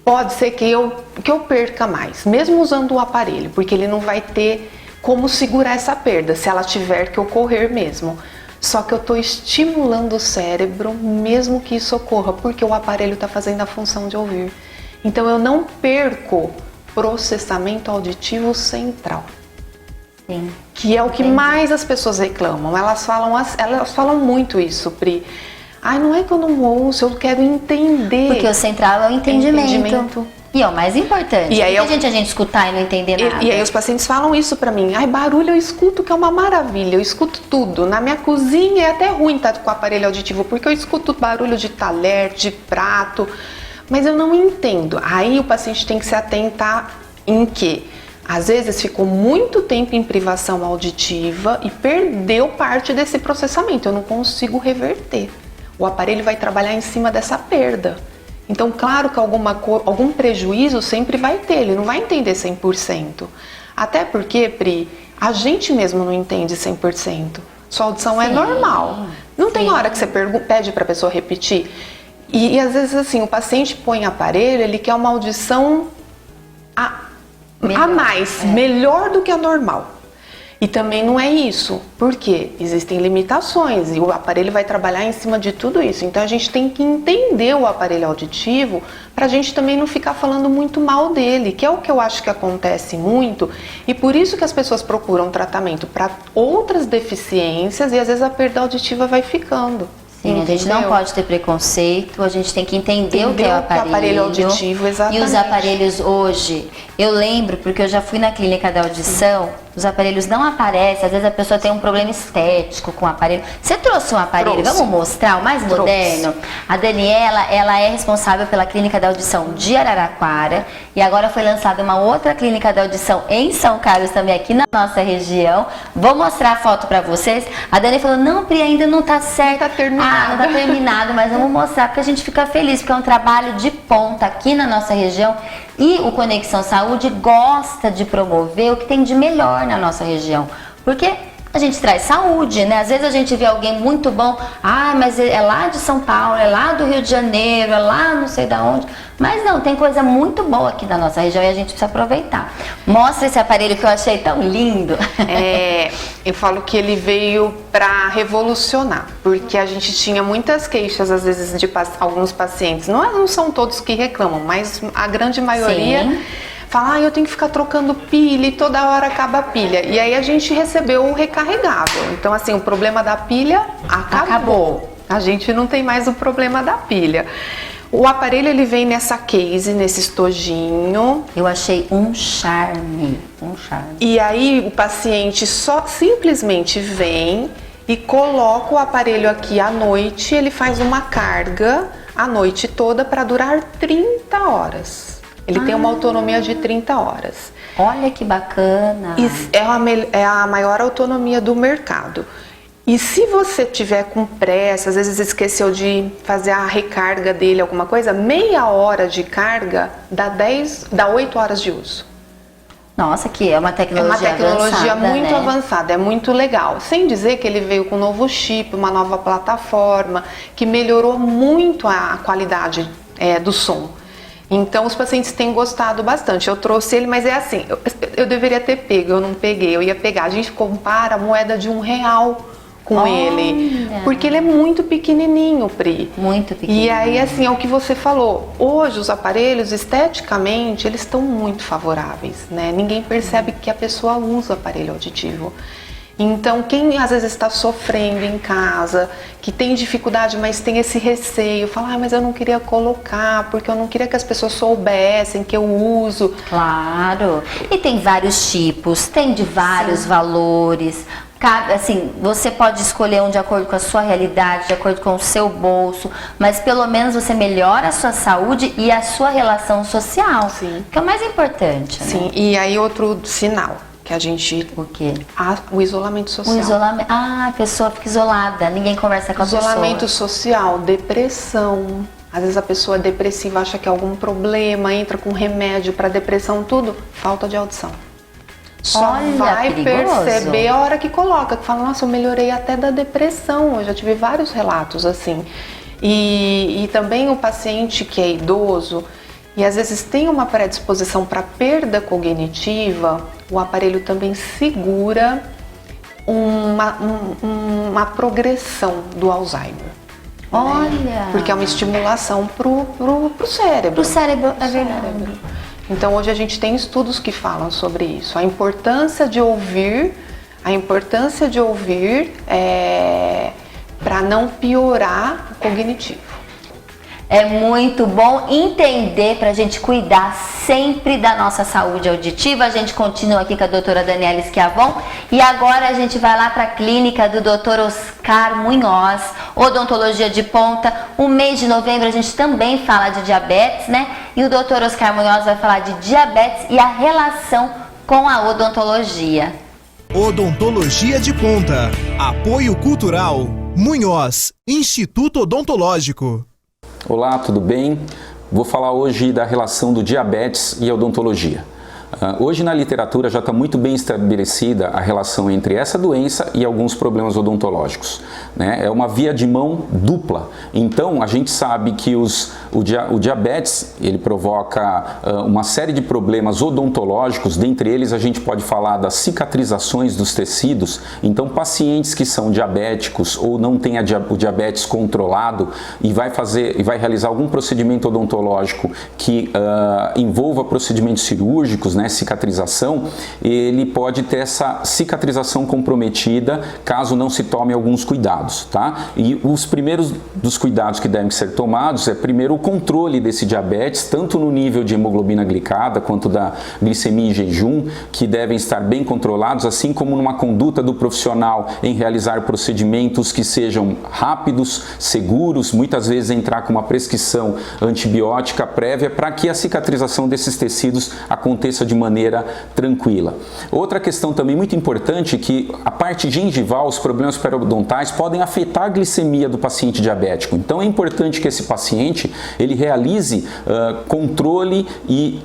pode ser que eu perca mais, mesmo usando o aparelho, porque ele não vai ter como segurar essa perda, se ela tiver que ocorrer mesmo. Só que eu estou estimulando o cérebro, mesmo que isso ocorra, porque o aparelho está fazendo a função de ouvir. Então eu não perco processamento auditivo central. Sim. Que é o que mais as pessoas reclamam. Elas falam muito isso, Pri. Não é que eu não ouço, eu quero entender. Porque o central é o entendimento. E é o mais importante. E aí a gente escutar e não entender nada. E aí os pacientes falam isso pra mim. Barulho eu escuto, que é uma maravilha. Eu escuto tudo. Na minha cozinha é até ruim estar com o aparelho auditivo, porque eu escuto barulho de talher, de prato, mas eu não entendo. Aí o paciente tem que se atentar em que às vezes ficou muito tempo em privação auditiva e perdeu parte desse processamento. Eu não consigo reverter. O aparelho vai trabalhar em cima dessa perda. Então, claro que algum prejuízo sempre vai ter, ele não vai entender 100%. Até porque, Pri, a gente mesmo não entende 100%. Sua audição é normal. Não tem hora que você pede para a pessoa repetir. E às vezes, assim, o paciente põe aparelho, ele quer uma audição a mais, melhor do que a normal. E também não é isso, porque existem limitações e o aparelho vai trabalhar em cima de tudo isso. Então a gente tem que entender o aparelho auditivo para a gente também não ficar falando muito mal dele, que é o que eu acho que acontece muito, e por isso que as pessoas procuram tratamento para outras deficiências e às vezes a perda auditiva vai ficando. Sim, a gente não pode ter preconceito, a gente tem que entender o que é o aparelho auditivo, exatamente. E os aparelhos hoje, eu lembro, porque eu já fui na clínica da audição, os aparelhos não aparecem, às vezes a pessoa tem um problema estético com o aparelho. Você trouxe um aparelho, vamos mostrar, o mais moderno? A Daniela, ela é responsável pela clínica da audição de Araraquara, e agora foi lançada uma outra clínica da audição em São Carlos, também aqui na nossa região. Vou mostrar a foto pra vocês. A Dani falou, não, Pri, ainda não tá certo. Não tá terminado. Não tá terminado, mas vamos mostrar, porque a gente fica feliz, porque é um trabalho de ponta aqui na nossa região. E o Conexão Saúde gosta de promover o que tem de melhor na nossa região. Porque a gente traz saúde, né? Às vezes a gente vê alguém muito bom, mas é lá de São Paulo, é lá do Rio de Janeiro, é lá não sei da onde. Mas não, tem coisa muito boa aqui na nossa região e a gente precisa aproveitar. Mostra esse aparelho que eu achei tão lindo. Eu falo que ele veio para revolucionar, porque a gente tinha muitas queixas, às vezes, de alguns pacientes. Não são todos que reclamam, mas a grande maioria... Sim. Fala, eu tenho que ficar trocando pilha e toda hora acaba a pilha. E aí a gente recebeu o recarregável. Então, assim, o problema da pilha acabou. A gente não tem mais o problema da pilha. O aparelho ele vem nessa case, nesse estojinho. Eu achei um charme, um charme. E aí o paciente só simplesmente vem e coloca o aparelho aqui à noite, ele faz uma carga a noite toda para durar 30 horas. Ele tem uma autonomia de 30 horas. Olha que bacana. E é a maior autonomia do mercado. E se você tiver com pressa, às vezes esqueceu de fazer a recarga dele, alguma coisa, meia hora de carga dá 8 horas de uso. Nossa, que é uma tecnologia avançada, muito né? avançada, é muito legal. Sem dizer que ele veio com um novo chip, uma nova plataforma, que melhorou muito a qualidade do som. Então os pacientes têm gostado bastante. Eu trouxe ele, mas é assim, eu deveria ter pego, eu não peguei, eu ia pegar. A gente compara a moeda de R$1 com ele, porque ele é muito pequenininho, Pri. Muito pequenininho. E aí, assim, é o que você falou. Hoje, os aparelhos, esteticamente, eles estão muito favoráveis, né? Ninguém percebe que a pessoa usa aparelho auditivo. Então, quem às vezes está sofrendo em casa, que tem dificuldade, mas tem esse receio, fala, mas eu não queria colocar, porque eu não queria que as pessoas soubessem que eu uso. Claro. E tem vários tipos, tem de vários valores. Assim, você pode escolher um de acordo com a sua realidade, de acordo com o seu bolso, mas pelo menos você melhora a sua saúde e a sua relação social, Sim. que é o mais importante. Sim, né? e aí outro sinal que a gente... O quê? O isolamento social. O isolamento. Ah, a pessoa fica isolada, ninguém conversa com a pessoa. Isolamento social, depressão. Às vezes a pessoa é depressiva, acha que é algum problema, entra com remédio para depressão, tudo, falta de audição. Só Olha, vai perigoso. perceber a hora que coloca, que fala, nossa, eu melhorei até da depressão. Eu já tive vários relatos assim. E também o paciente que é idoso e às vezes tem uma predisposição para perda cognitiva, o aparelho também segura uma progressão do Alzheimer. Olha! Né? Porque é uma estimulação pro cérebro. Pro cérebro, é verdade. Então hoje a gente tem estudos que falam sobre isso, a importância de ouvir para não piorar o cognitivo. É muito bom entender para a gente cuidar sempre da nossa saúde auditiva. A gente continua aqui com a doutora Daniela Schiavon e agora a gente vai lá para a clínica do doutor Oscar Munhoz, odontologia de ponta. O mês de novembro a gente também fala de diabetes, né? E o doutor Oscar Munhoz vai falar de diabetes e a relação com a odontologia. Odontologia de ponta. Apoio cultural. Munhoz, Instituto Odontológico. Olá, tudo bem? Vou falar hoje da relação do diabetes e a odontologia. Hoje na literatura já está muito bem estabelecida a relação entre essa doença e alguns problemas odontológicos, né? É uma via de mão dupla. Então a gente sabe que o diabetes ele provoca uma série de problemas odontológicos, dentre eles a gente pode falar das cicatrizações dos tecidos. Então pacientes que são diabéticos ou não têm o diabetes controlado e vai realizar algum procedimento odontológico que envolva procedimentos cirúrgicos, né, cicatrização, ele pode ter essa cicatrização comprometida caso não se tome alguns cuidados, tá? E os primeiros dos cuidados que devem ser tomados é primeiro o controle desse diabetes, tanto no nível de hemoglobina glicada quanto da glicemia em jejum, que devem estar bem controlados, assim como numa conduta do profissional em realizar procedimentos que sejam rápidos, seguros, muitas vezes entrar com uma prescrição antibiótica prévia para que a cicatrização desses tecidos aconteça de maneira tranquila. Outra questão também muito importante é que a parte gengival, os problemas periodontais podem afetar a glicemia do paciente diabético. Então é importante que esse paciente ele realize controle e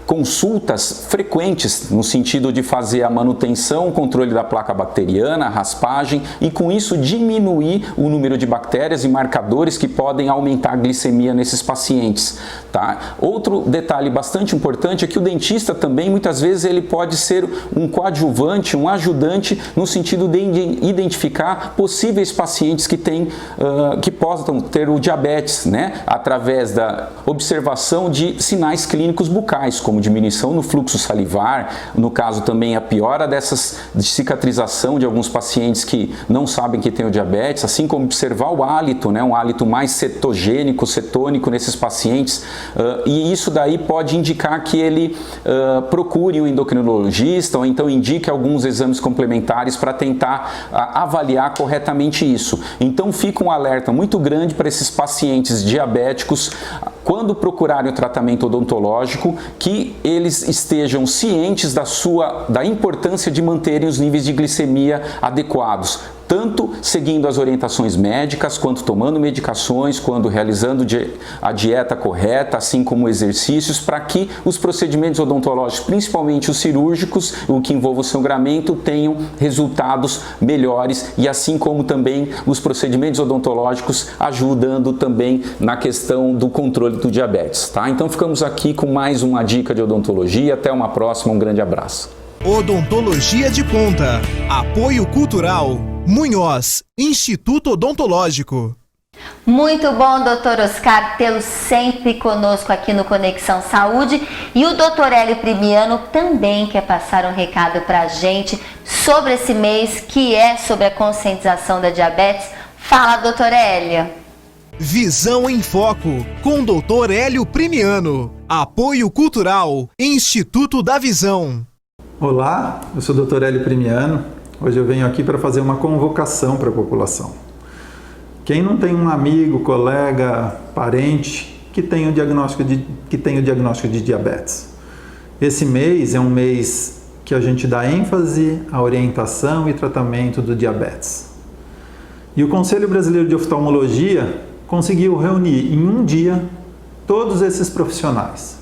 consultas frequentes no sentido de fazer a manutenção, o controle da placa bacteriana, a raspagem e com isso diminuir o número de bactérias e marcadores que podem aumentar a glicemia nesses pacientes, tá? Outro detalhe bastante importante é que o dentista também muitas vezes ele pode ser um coadjuvante, um ajudante no sentido de identificar possíveis pacientes que possam ter o diabetes, né? Através da observação de sinais clínicos bucais, como relação à diminuição no fluxo salivar, no caso também a piora dessas de cicatrização de alguns pacientes que não sabem que têm o diabetes, assim como observar o hálito, né, um hálito mais cetogênico, cetônico nesses pacientes, e isso daí pode indicar que ele procure um endocrinologista ou então indique alguns exames complementares para tentar avaliar corretamente isso. Então fica um alerta muito grande para esses pacientes diabéticos, quando procurarem o tratamento odontológico, que eles estejam cientes da importância de manterem os níveis de glicemia adequados, tanto seguindo as orientações médicas, quanto tomando medicações, quando realizando a dieta correta, assim como exercícios, para que os procedimentos odontológicos, principalmente os cirúrgicos, o que envolve o sangramento, tenham resultados melhores, e assim como também os procedimentos odontológicos ajudando também na questão do controle do diabetes, tá? Então ficamos aqui com mais uma dica de odontologia. Até uma próxima, um grande abraço. Odontologia de Ponta. Apoio Cultural. Munhoz, Instituto Odontológico. Muito bom, doutor Oscar, tê-lo sempre conosco aqui no Conexão Saúde. E o doutor Hélio Primiano também quer passar um recado para a gente sobre esse mês, que é sobre a conscientização da diabetes. Fala, doutor Hélio. Visão em Foco, com doutor Hélio Primiano. Apoio Cultural, Instituto da Visão. Olá, eu sou o doutor Hélio Primiano. Hoje eu venho aqui para fazer uma convocação para a população. Quem não tem um amigo, colega, parente que tem o diagnóstico de diabetes? Esse mês é um mês que a gente dá ênfase à orientação e tratamento do diabetes. E o Conselho Brasileiro de Oftalmologia conseguiu reunir em um dia todos esses profissionais.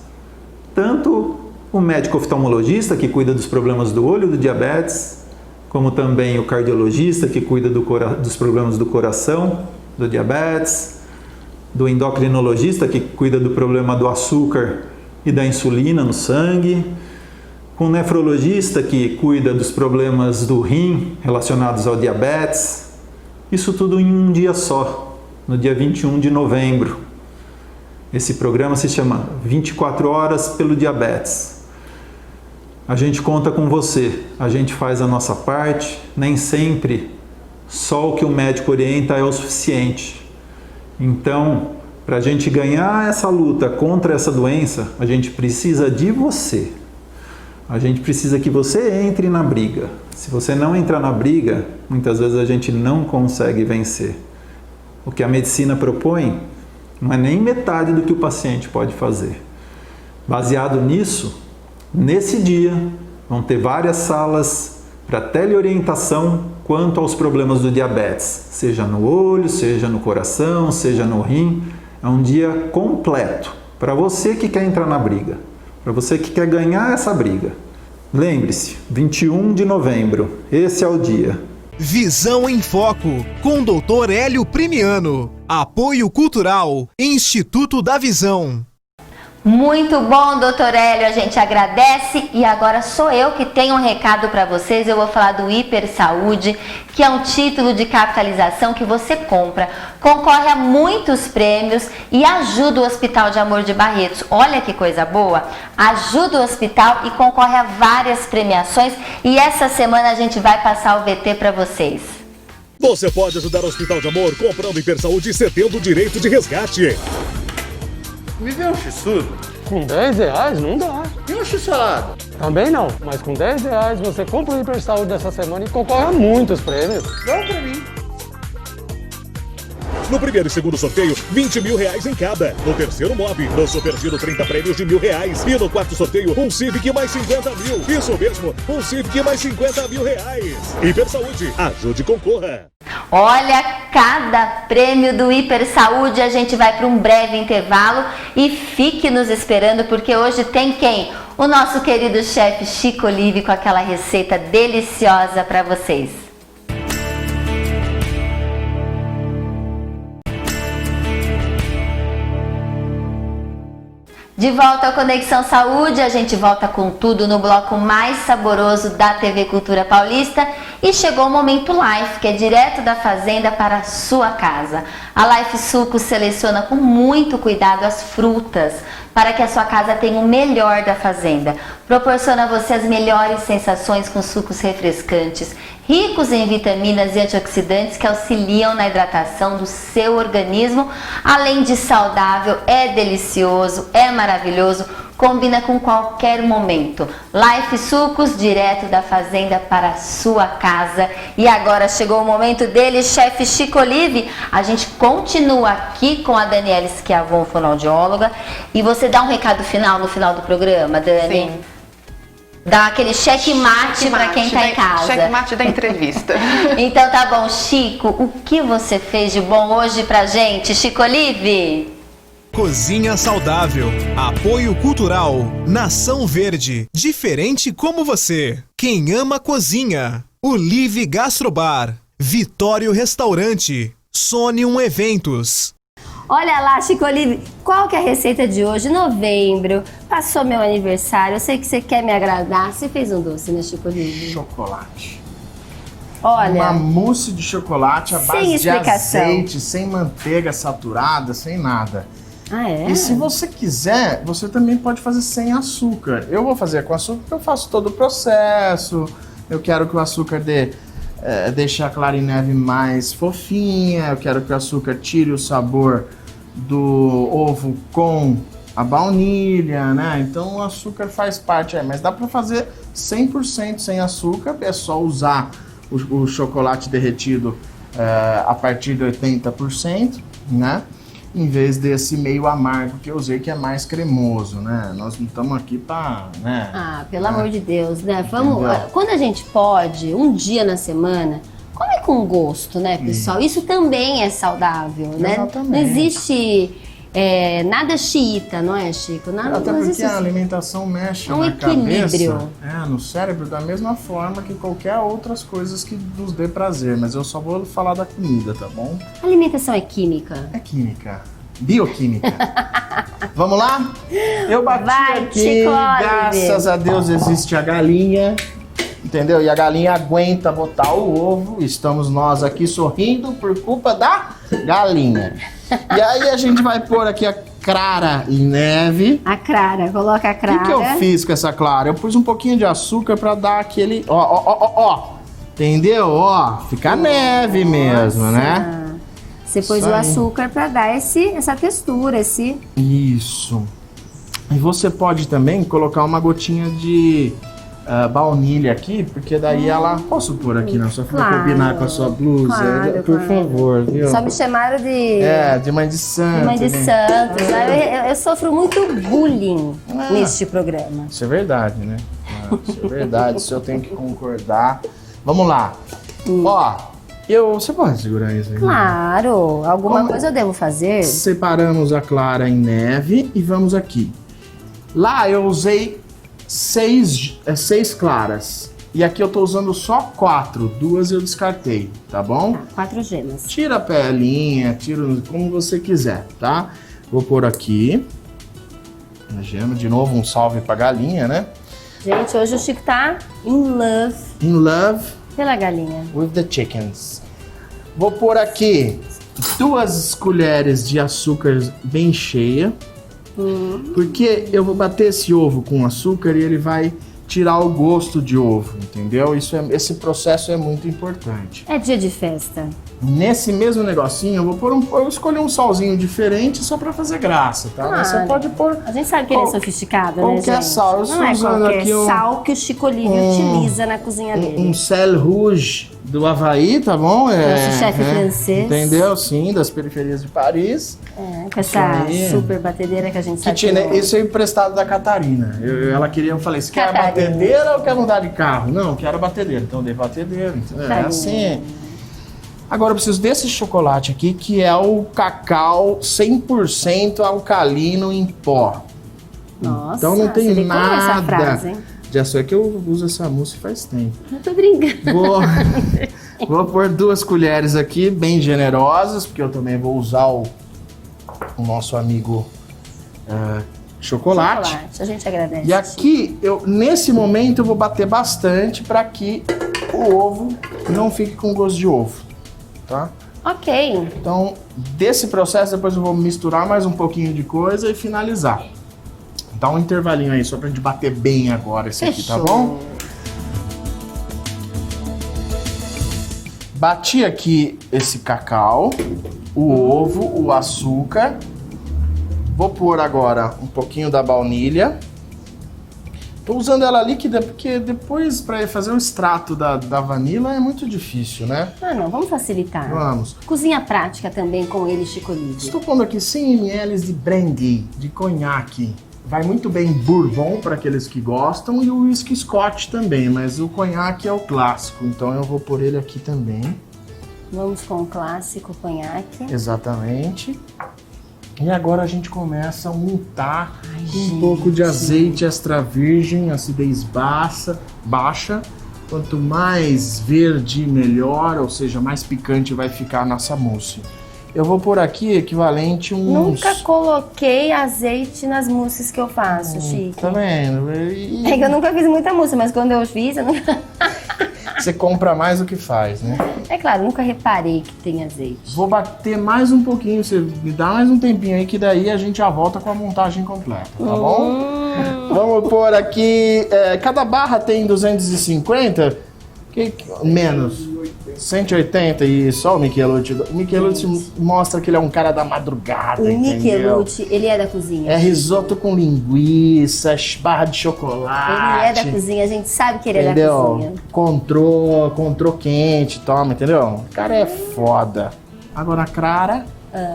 Tanto o médico oftalmologista, que cuida dos problemas do olho do diabetes, como também o cardiologista, que cuida dos problemas do coração, do diabetes, do endocrinologista, que cuida do problema do açúcar e da insulina no sangue, com o nefrologista, que cuida dos problemas do rim relacionados ao diabetes. Isso tudo em um dia só, no dia 21 de novembro. Esse programa se chama 24 Horas pelo Diabetes. A gente conta com você, a gente faz a nossa parte, nem sempre só o que o médico orienta é o suficiente. Então, para a gente ganhar essa luta contra essa doença, a gente precisa de você. A gente precisa que você entre na briga. Se você não entrar na briga, muitas vezes a gente não consegue vencer. O que a medicina propõe não é nem metade do que o paciente pode fazer. Baseado nisso, nesse dia, vão ter várias salas para teleorientação quanto aos problemas do diabetes, seja no olho, seja no coração, seja no rim. É um dia completo para você que quer entrar na briga, para você que quer ganhar essa briga. Lembre-se, 21 de novembro, esse é o dia. Visão em Foco, com doutor Hélio Primiano. Apoio Cultural, Instituto da Visão. Muito bom, doutor Hélio, a gente agradece. E agora sou eu que tenho um recado para vocês. Eu vou falar do Hiper Saúde, que é um título de capitalização que você compra, concorre a muitos prêmios e ajuda o Hospital de Amor de Barretos. Olha que coisa boa! Ajuda o hospital e concorre a várias premiações. E essa semana a gente vai passar o VT para vocês. Você pode ajudar o Hospital de Amor comprando Hiper Saúde e cedendo o direito de resgate. Viver um x-tudo? Com R$10 não dá. E um x-salada? Também não, mas com R$10 você compra o Hiper Saúde dessa semana e concorre a muitos prêmios. Dá pra mim. No primeiro e segundo sorteio, R$20 mil em cada. No terceiro, Mob. No Super Giro, 30 prêmios de R$1.000. E no quarto sorteio, um Civic mais 50 mil. Isso mesmo, um Civic mais 50 mil reais. Hiper Saúde, ajude e concorra. Olha, cada prêmio do Hiper Saúde. A gente vai para um breve intervalo e fique nos esperando, porque hoje tem quem? O nosso querido chefe Chico Olive com aquela receita deliciosa para vocês. De volta ao Conexão Saúde, a gente volta com tudo no bloco mais saboroso da TV Cultura Paulista. E chegou o Momento Life, que é direto da fazenda para a sua casa. A Life Sucos seleciona com muito cuidado as frutas para que a sua casa tenha o melhor da fazenda. Proporciona a você as melhores sensações com sucos refrescantes, ricos em vitaminas e antioxidantes que auxiliam na hidratação do seu organismo. Além de saudável, é delicioso, é maravilhoso, combina com qualquer momento. Life Sucos, direto da fazenda para a sua casa. E agora chegou o momento dele, chefe Chico Olive. A gente continua aqui com a Daniela Schiavon, fonoaudióloga. E você dá um recado final no final do programa, Dani? Sim. Dá aquele checkmate para quem tá em casa. Checkmate da entrevista. Então tá bom, Chico, o que você fez de bom hoje pra gente, Chico Olive? Cozinha saudável, apoio cultural, Nação Verde, diferente como você. Quem ama cozinha, Olive Gastrobar, Vitório Restaurante, Sonium Eventos. Olha lá, Chico Olive, qual que é a receita de hoje? Novembro, passou meu aniversário, eu sei que você quer me agradar. Você fez um doce, né, Chico Olive? Chocolate. Olha, uma mousse de chocolate à base de azeite, sem manteiga saturada, sem nada. Ah, é? E se você quiser, você também pode fazer sem açúcar. Eu vou fazer com açúcar porque eu faço todo o processo. Eu quero que o açúcar deixe a clara em neve mais fofinha. Eu quero que o açúcar tire o sabor do ovo com a baunilha, né? Então o açúcar faz parte aí. Mas dá para fazer 100% sem açúcar. É só usar o chocolate derretido a partir de 80%, né? Em vez desse meio amargo que eu usei, que é mais cremoso, né? Nós não estamos aqui para, né? Ah, pelo amor de Deus, né? Vamos, quando a gente pode, um dia na semana, come com gosto, né, pessoal? Isso também é saudável, né? Exatamente. Não existe nada xiita, não é, Chico? Nada, até não porque existe a alimentação mexe um na equilíbrio. cabeça, no cérebro, da mesma forma que qualquer outras coisas que nos dê prazer. Mas eu só vou falar da comida, tá bom? A alimentação é química? É química. Bioquímica. Vamos lá? Eu bati aqui, Chico graças a Deus existe a galinha, entendeu? E a galinha aguenta botar o ovo. Estamos nós aqui sorrindo por culpa da galinha. E aí a gente vai pôr aqui a clara em neve. A clara, coloca a clara. O que eu fiz com essa clara? Eu pus um pouquinho de açúcar pra dar aquele... Ó. Entendeu? Ó, fica neve mesmo, né? Você pôs o açúcar pra dar essa textura, Isso. E você pode também colocar uma gotinha de baunilha aqui, porque daí ela... Posso pôr aqui, não? Só pra combinar com a sua blusa? Claro, por favor, viu? Só me chamaram de... de mãe de santo. De mãe de santo. Eu sofro muito bullying neste programa. Isso é verdade, né? Isso é verdade, isso eu tenho que concordar. Vamos lá. Ó, você pode segurar isso aí? Claro, alguma coisa eu devo fazer. Separamos a clara em neve e vamos aqui. Lá eu usei 6 claras. E aqui eu tô usando só 4. 2 eu descartei, tá bom? 4 gemas. Tira a pelinha, tira como você quiser, tá? Vou pôr aqui a gema. De novo, um salve pra galinha, né? Gente, hoje o Chico tá in love. In love. Pela galinha. With the chickens. Vou pôr aqui 2 colheres de açúcar bem cheia. Porque eu vou bater esse ovo com açúcar e ele vai tirar o gosto de ovo, entendeu? Esse processo é muito importante. É dia de festa. Nesse mesmo negocinho, eu escolhi um salzinho diferente só pra fazer graça, tá? Claro. Você pode pôr... A gente sabe que ele é sofisticado, né, qualquer gente? sal. Eu não é usando qualquer aqui sal que o Chico Olive utiliza na cozinha dele. Um sel rouge do Havaí, tá bom? Nosso chefe francês. Entendeu? Sim, das periferias de Paris. Com essa super batedeira que a gente sabe. Isso é emprestado da Catarina. Eu falei, você quer a batedeira ou quer mudar de carro? Não, eu quero a batedeira. Então eu dei batedeira. É assim. Agora eu preciso desse chocolate aqui, que é o cacau 100% alcalino em pó. Nossa, então não tem nada essa frase, hein? de açúcar. É que eu uso essa mousse faz tempo. Eu tô brincando. Vou pôr 2 colheres aqui, bem generosas, porque eu também vou usar o nosso amigo chocolate. A gente agradece. E aqui, nesse momento, eu vou bater bastante para que o ovo não fique com gosto de ovo, tá? Ok. Então, desse processo, depois eu vou misturar mais um pouquinho de coisa e finalizar. Dá um intervalinho aí, só pra gente bater bem agora esse aqui, tá bom? Bati aqui esse cacau, o ovo, o açúcar. Vou pôr agora um pouquinho da baunilha. Tô usando ela líquida porque depois para fazer o extrato da vanila é muito difícil, né? Ah, não, vamos facilitar. Vamos. Cozinha prática também com ele, Chico Livre. Estou pondo aqui 100 ml de brandy, de conhaque. Vai muito bem bourbon para aqueles que gostam e o whisky scotch também, mas o conhaque é o clássico, então eu vou pôr ele aqui também. Vamos com o clássico conhaque. Exatamente. E agora a gente começa a untar um pouco de azeite extra virgem, acidez baixa. Quanto mais verde, melhor, ou seja, mais picante vai ficar a nossa mousse. Eu vou pôr aqui equivalente uns... Nunca coloquei azeite nas mousses que eu faço, Chico. Tá vendo? É que eu nunca fiz muita mousse, mas quando eu fiz, eu nunca... Você compra mais do que faz, né? É claro, nunca reparei que tem azeite. Vou bater mais um pouquinho, você me dá mais um tempinho aí que daí a gente já volta com a montagem completa, tá bom? Vamos pôr aqui, cada barra tem 250, menos 180 e só o Michelucci. O Michelucci mostra que ele é um cara da madrugada, O entendeu? Michelucci, ele é da cozinha. É risoto com linguiça, barra de chocolate. Ele é da cozinha, a gente sabe que ele é da cozinha. Contrô quente, toma, entendeu? O cara é foda. Agora a Clara.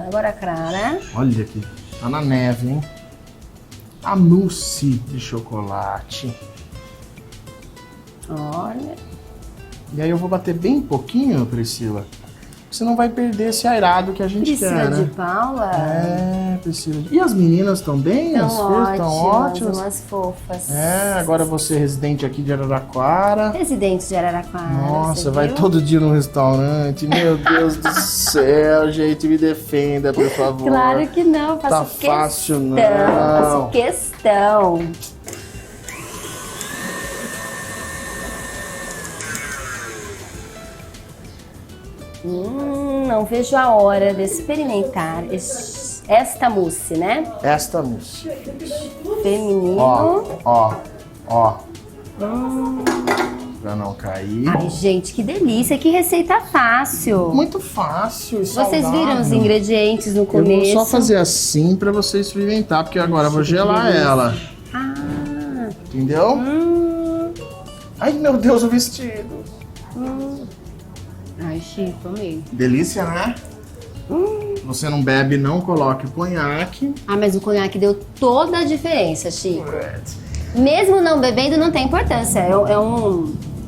Agora a Clara. Olha aqui, tá na neve, hein? A mousse de chocolate. Olha. E aí eu vou bater bem pouquinho, Priscila. Você não vai perder esse airado que a gente quer, né? Priscila de Paula. É, Priscila. E as meninas estão bem? As filhas estão ótimas? Umas fofas. É, agora você é residente aqui de Araraquara. Residente de Araraquara. Nossa, vai todo dia no restaurante. Meu Deus do céu, gente, me defenda, por favor. Claro que não, faço questão. Tá fácil, não. Faço questão. Não vejo a hora de experimentar esta mousse, né? Esta mousse. Feminino. Ó. Pra não cair. Ai, gente, que delícia, que receita fácil. Muito fácil, Vocês viram os ingredientes no começo? Eu vou só fazer assim pra você experimentar, porque agora eu vou gelar ela. Entendeu? Ai, meu Deus, o vestido. Ai, Chico, amei. Delícia, né? Você não bebe, não coloque o conhaque. Ah, mas o conhaque deu toda a diferença, Chico. Mesmo não bebendo, não tem importância.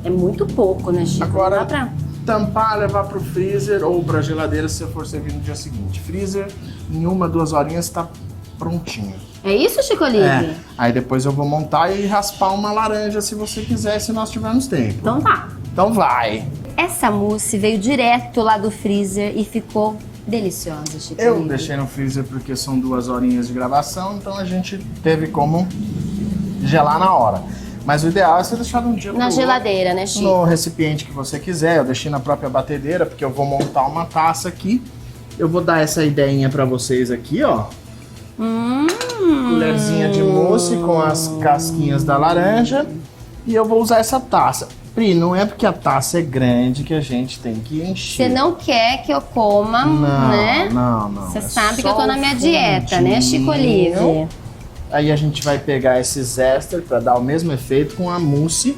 É muito pouco, né, Chico? Agora, não dá pra... tampar, levar pro freezer ou pra geladeira se você for servir no dia seguinte. Freezer, em 1-2 horinhas tá prontinho. É isso, Chico Livre? É. Aí depois eu vou montar e raspar uma laranja se você quiser, se nós tivermos tempo. Então tá. Então vai. Essa mousse veio direto lá do freezer e ficou deliciosa, Chico Eu Livre. deixei no freezer porque são 2 horinhas de gravação, então a gente teve como gelar na hora. Mas o ideal é você deixar de um dia na geladeira, né, Chico? No recipiente que você quiser. Eu deixei na própria batedeira porque eu vou montar uma taça aqui. Eu vou dar essa ideinha pra vocês aqui, ó. Colherzinha de mousse com as casquinhas da laranja. E eu vou usar essa taça. Pri, não é porque a taça é grande que a gente tem que encher. Você não quer que eu coma, né? Não. Você sabe que eu tô na minha dieta, né, Chico Livre? Aí a gente vai pegar esses éster para dar o mesmo efeito com a mousse.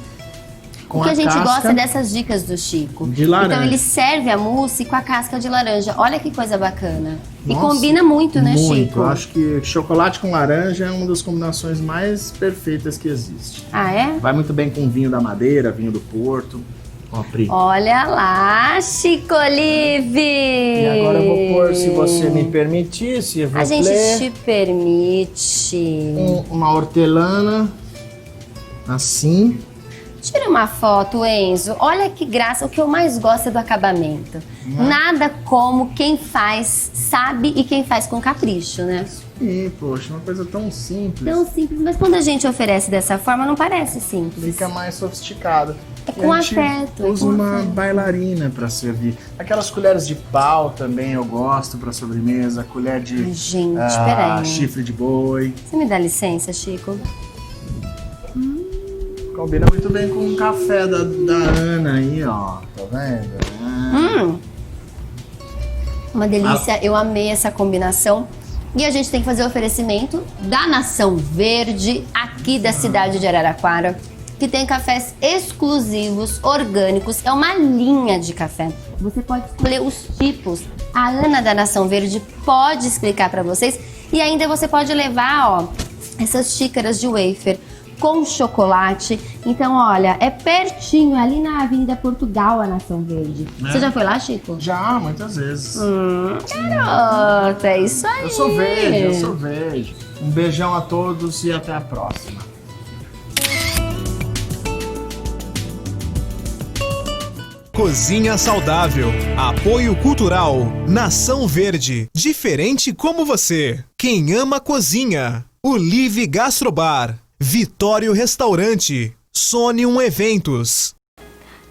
Porque a gente gosta dessas dicas do Chico. De laranja. Então ele serve a mousse com a casca de laranja. Olha que coisa bacana. Nossa, e combina muito, né, Chico? Eu acho que chocolate com laranja é uma das combinações mais perfeitas que existe. Ah, é? Vai muito bem com vinho da Madeira, vinho do Porto. Ó, Pri. Olha lá, Chico Livre! E agora eu vou pôr, se você me permitisse, eu vou a gente te permite. Uma hortelã, assim. Tira uma foto, Enzo. Olha que graça. O que eu mais gosto é do acabamento. Nada como quem faz sabe e quem faz com capricho, né? Sim, poxa, uma coisa tão simples. Tão simples. Mas quando a gente oferece dessa forma, não parece simples. Fica mais sofisticado. É com a gente afeto. usa uma bailarina para servir. Aquelas colheres de pau também eu gosto para sobremesa. Colher de Gente, peraí. chifre de boi. Você me dá licença, Chico? Combina muito bem com o café da Ana aí, ó. Tá vendo? Uma delícia. Eu amei essa combinação. E a gente tem que fazer o oferecimento da Nação Verde, aqui da cidade de Araraquara, que tem cafés exclusivos, orgânicos. É uma linha de café. Você pode escolher os tipos. A Ana da Nação Verde pode explicar para vocês. E ainda você pode levar, ó, essas xícaras de wafer com chocolate. Então, olha, é pertinho, ali na Avenida Portugal, a Nação Verde. Você já foi lá, Chico? Já, muitas vezes. Garota, é isso aí. Eu sou verde. Um beijão a todos e até a próxima. Cozinha Saudável. Apoio Cultural. Nação Verde. Diferente como você. Quem ama cozinha. Olive Gastrobar. Vitório Restaurante. Sonium Eventos.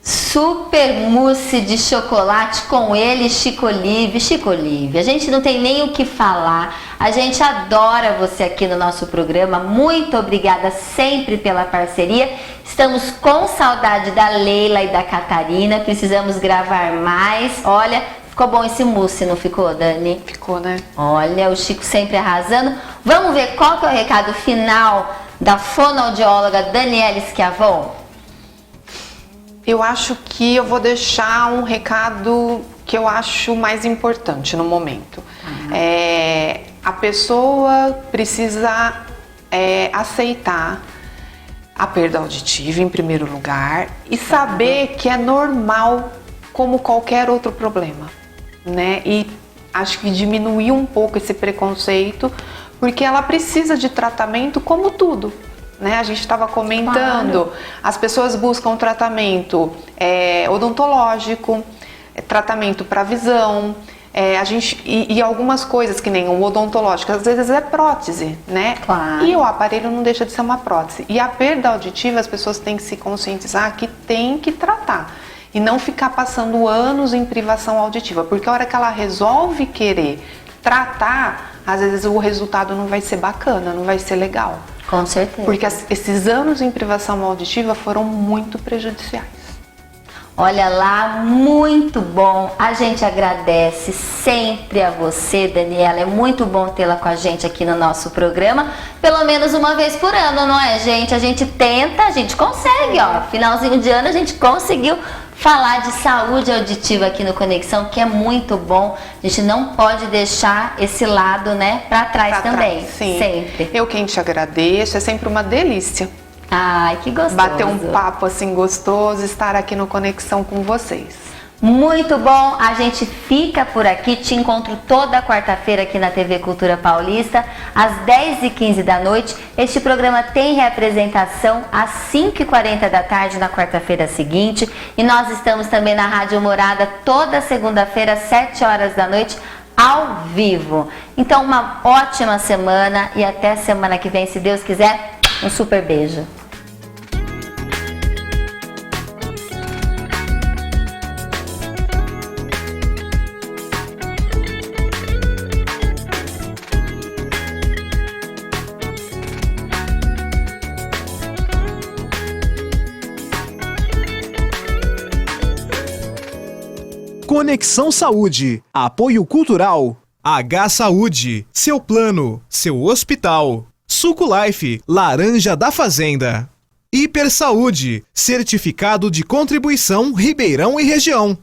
Super mousse de chocolate com ele, Chico Olive. Chico Olive, a gente não tem nem o que falar. A gente adora você aqui no nosso programa. Muito obrigada sempre pela parceria. Estamos com saudade da Leila e da Catarina. Precisamos gravar mais. Olha, ficou bom esse mousse, não ficou, Dani? Ficou, né? Olha, o Chico sempre arrasando. Vamos ver qual que é o recado final da fonoaudióloga Daniela Schiavon? Eu acho que eu vou deixar um recado que eu acho mais importante no momento. A pessoa precisa aceitar a perda auditiva em primeiro lugar e saber que é normal como qualquer outro problema, né? E acho que diminuir um pouco esse preconceito, porque ela precisa de tratamento como tudo, né? A gente estava comentando, as pessoas buscam tratamento odontológico, tratamento para visão, e algumas coisas que nem o odontológico, às vezes é prótese, né? Claro. E o aparelho não deixa de ser uma prótese. E a perda auditiva, as pessoas têm que se conscientizar que tem que tratar. E não ficar passando anos em privação auditiva, porque a hora que ela resolve querer tratar, às vezes o resultado não vai ser bacana, não vai ser legal. Com certeza. Porque esses anos em privação auditiva foram muito prejudiciais. Olha lá, muito bom. A gente agradece sempre a você, Daniela. É muito bom tê-la com a gente aqui no nosso programa. Pelo menos uma vez por ano, não é, gente? A gente tenta, a gente consegue, ó. Finalzinho de ano a gente conseguiu falar de saúde auditiva aqui no Conexão, que é muito bom. A gente não pode deixar esse lado, né, para trás também. Sim. Sempre. Eu quem te agradeço, é sempre uma delícia. Ai, que gostoso. Bater um papo assim gostoso, estar aqui no Conexão com vocês. Muito bom, a gente fica por aqui, te encontro toda quarta-feira aqui na TV Cultura Paulista, às 10h15 da noite. Este programa tem reapresentação às 5h40 da tarde na quarta-feira seguinte. E nós estamos também na Rádio Morada toda segunda-feira, às 7 horas da noite, ao vivo. Então, uma ótima semana e até semana que vem, se Deus quiser. Um super beijo. Conexão Saúde. Apoio Cultural. H Saúde. Seu plano. Seu hospital. Suco Life. Laranja da Fazenda. Hiper Saúde. Certificado de Contribuição Ribeirão e Região.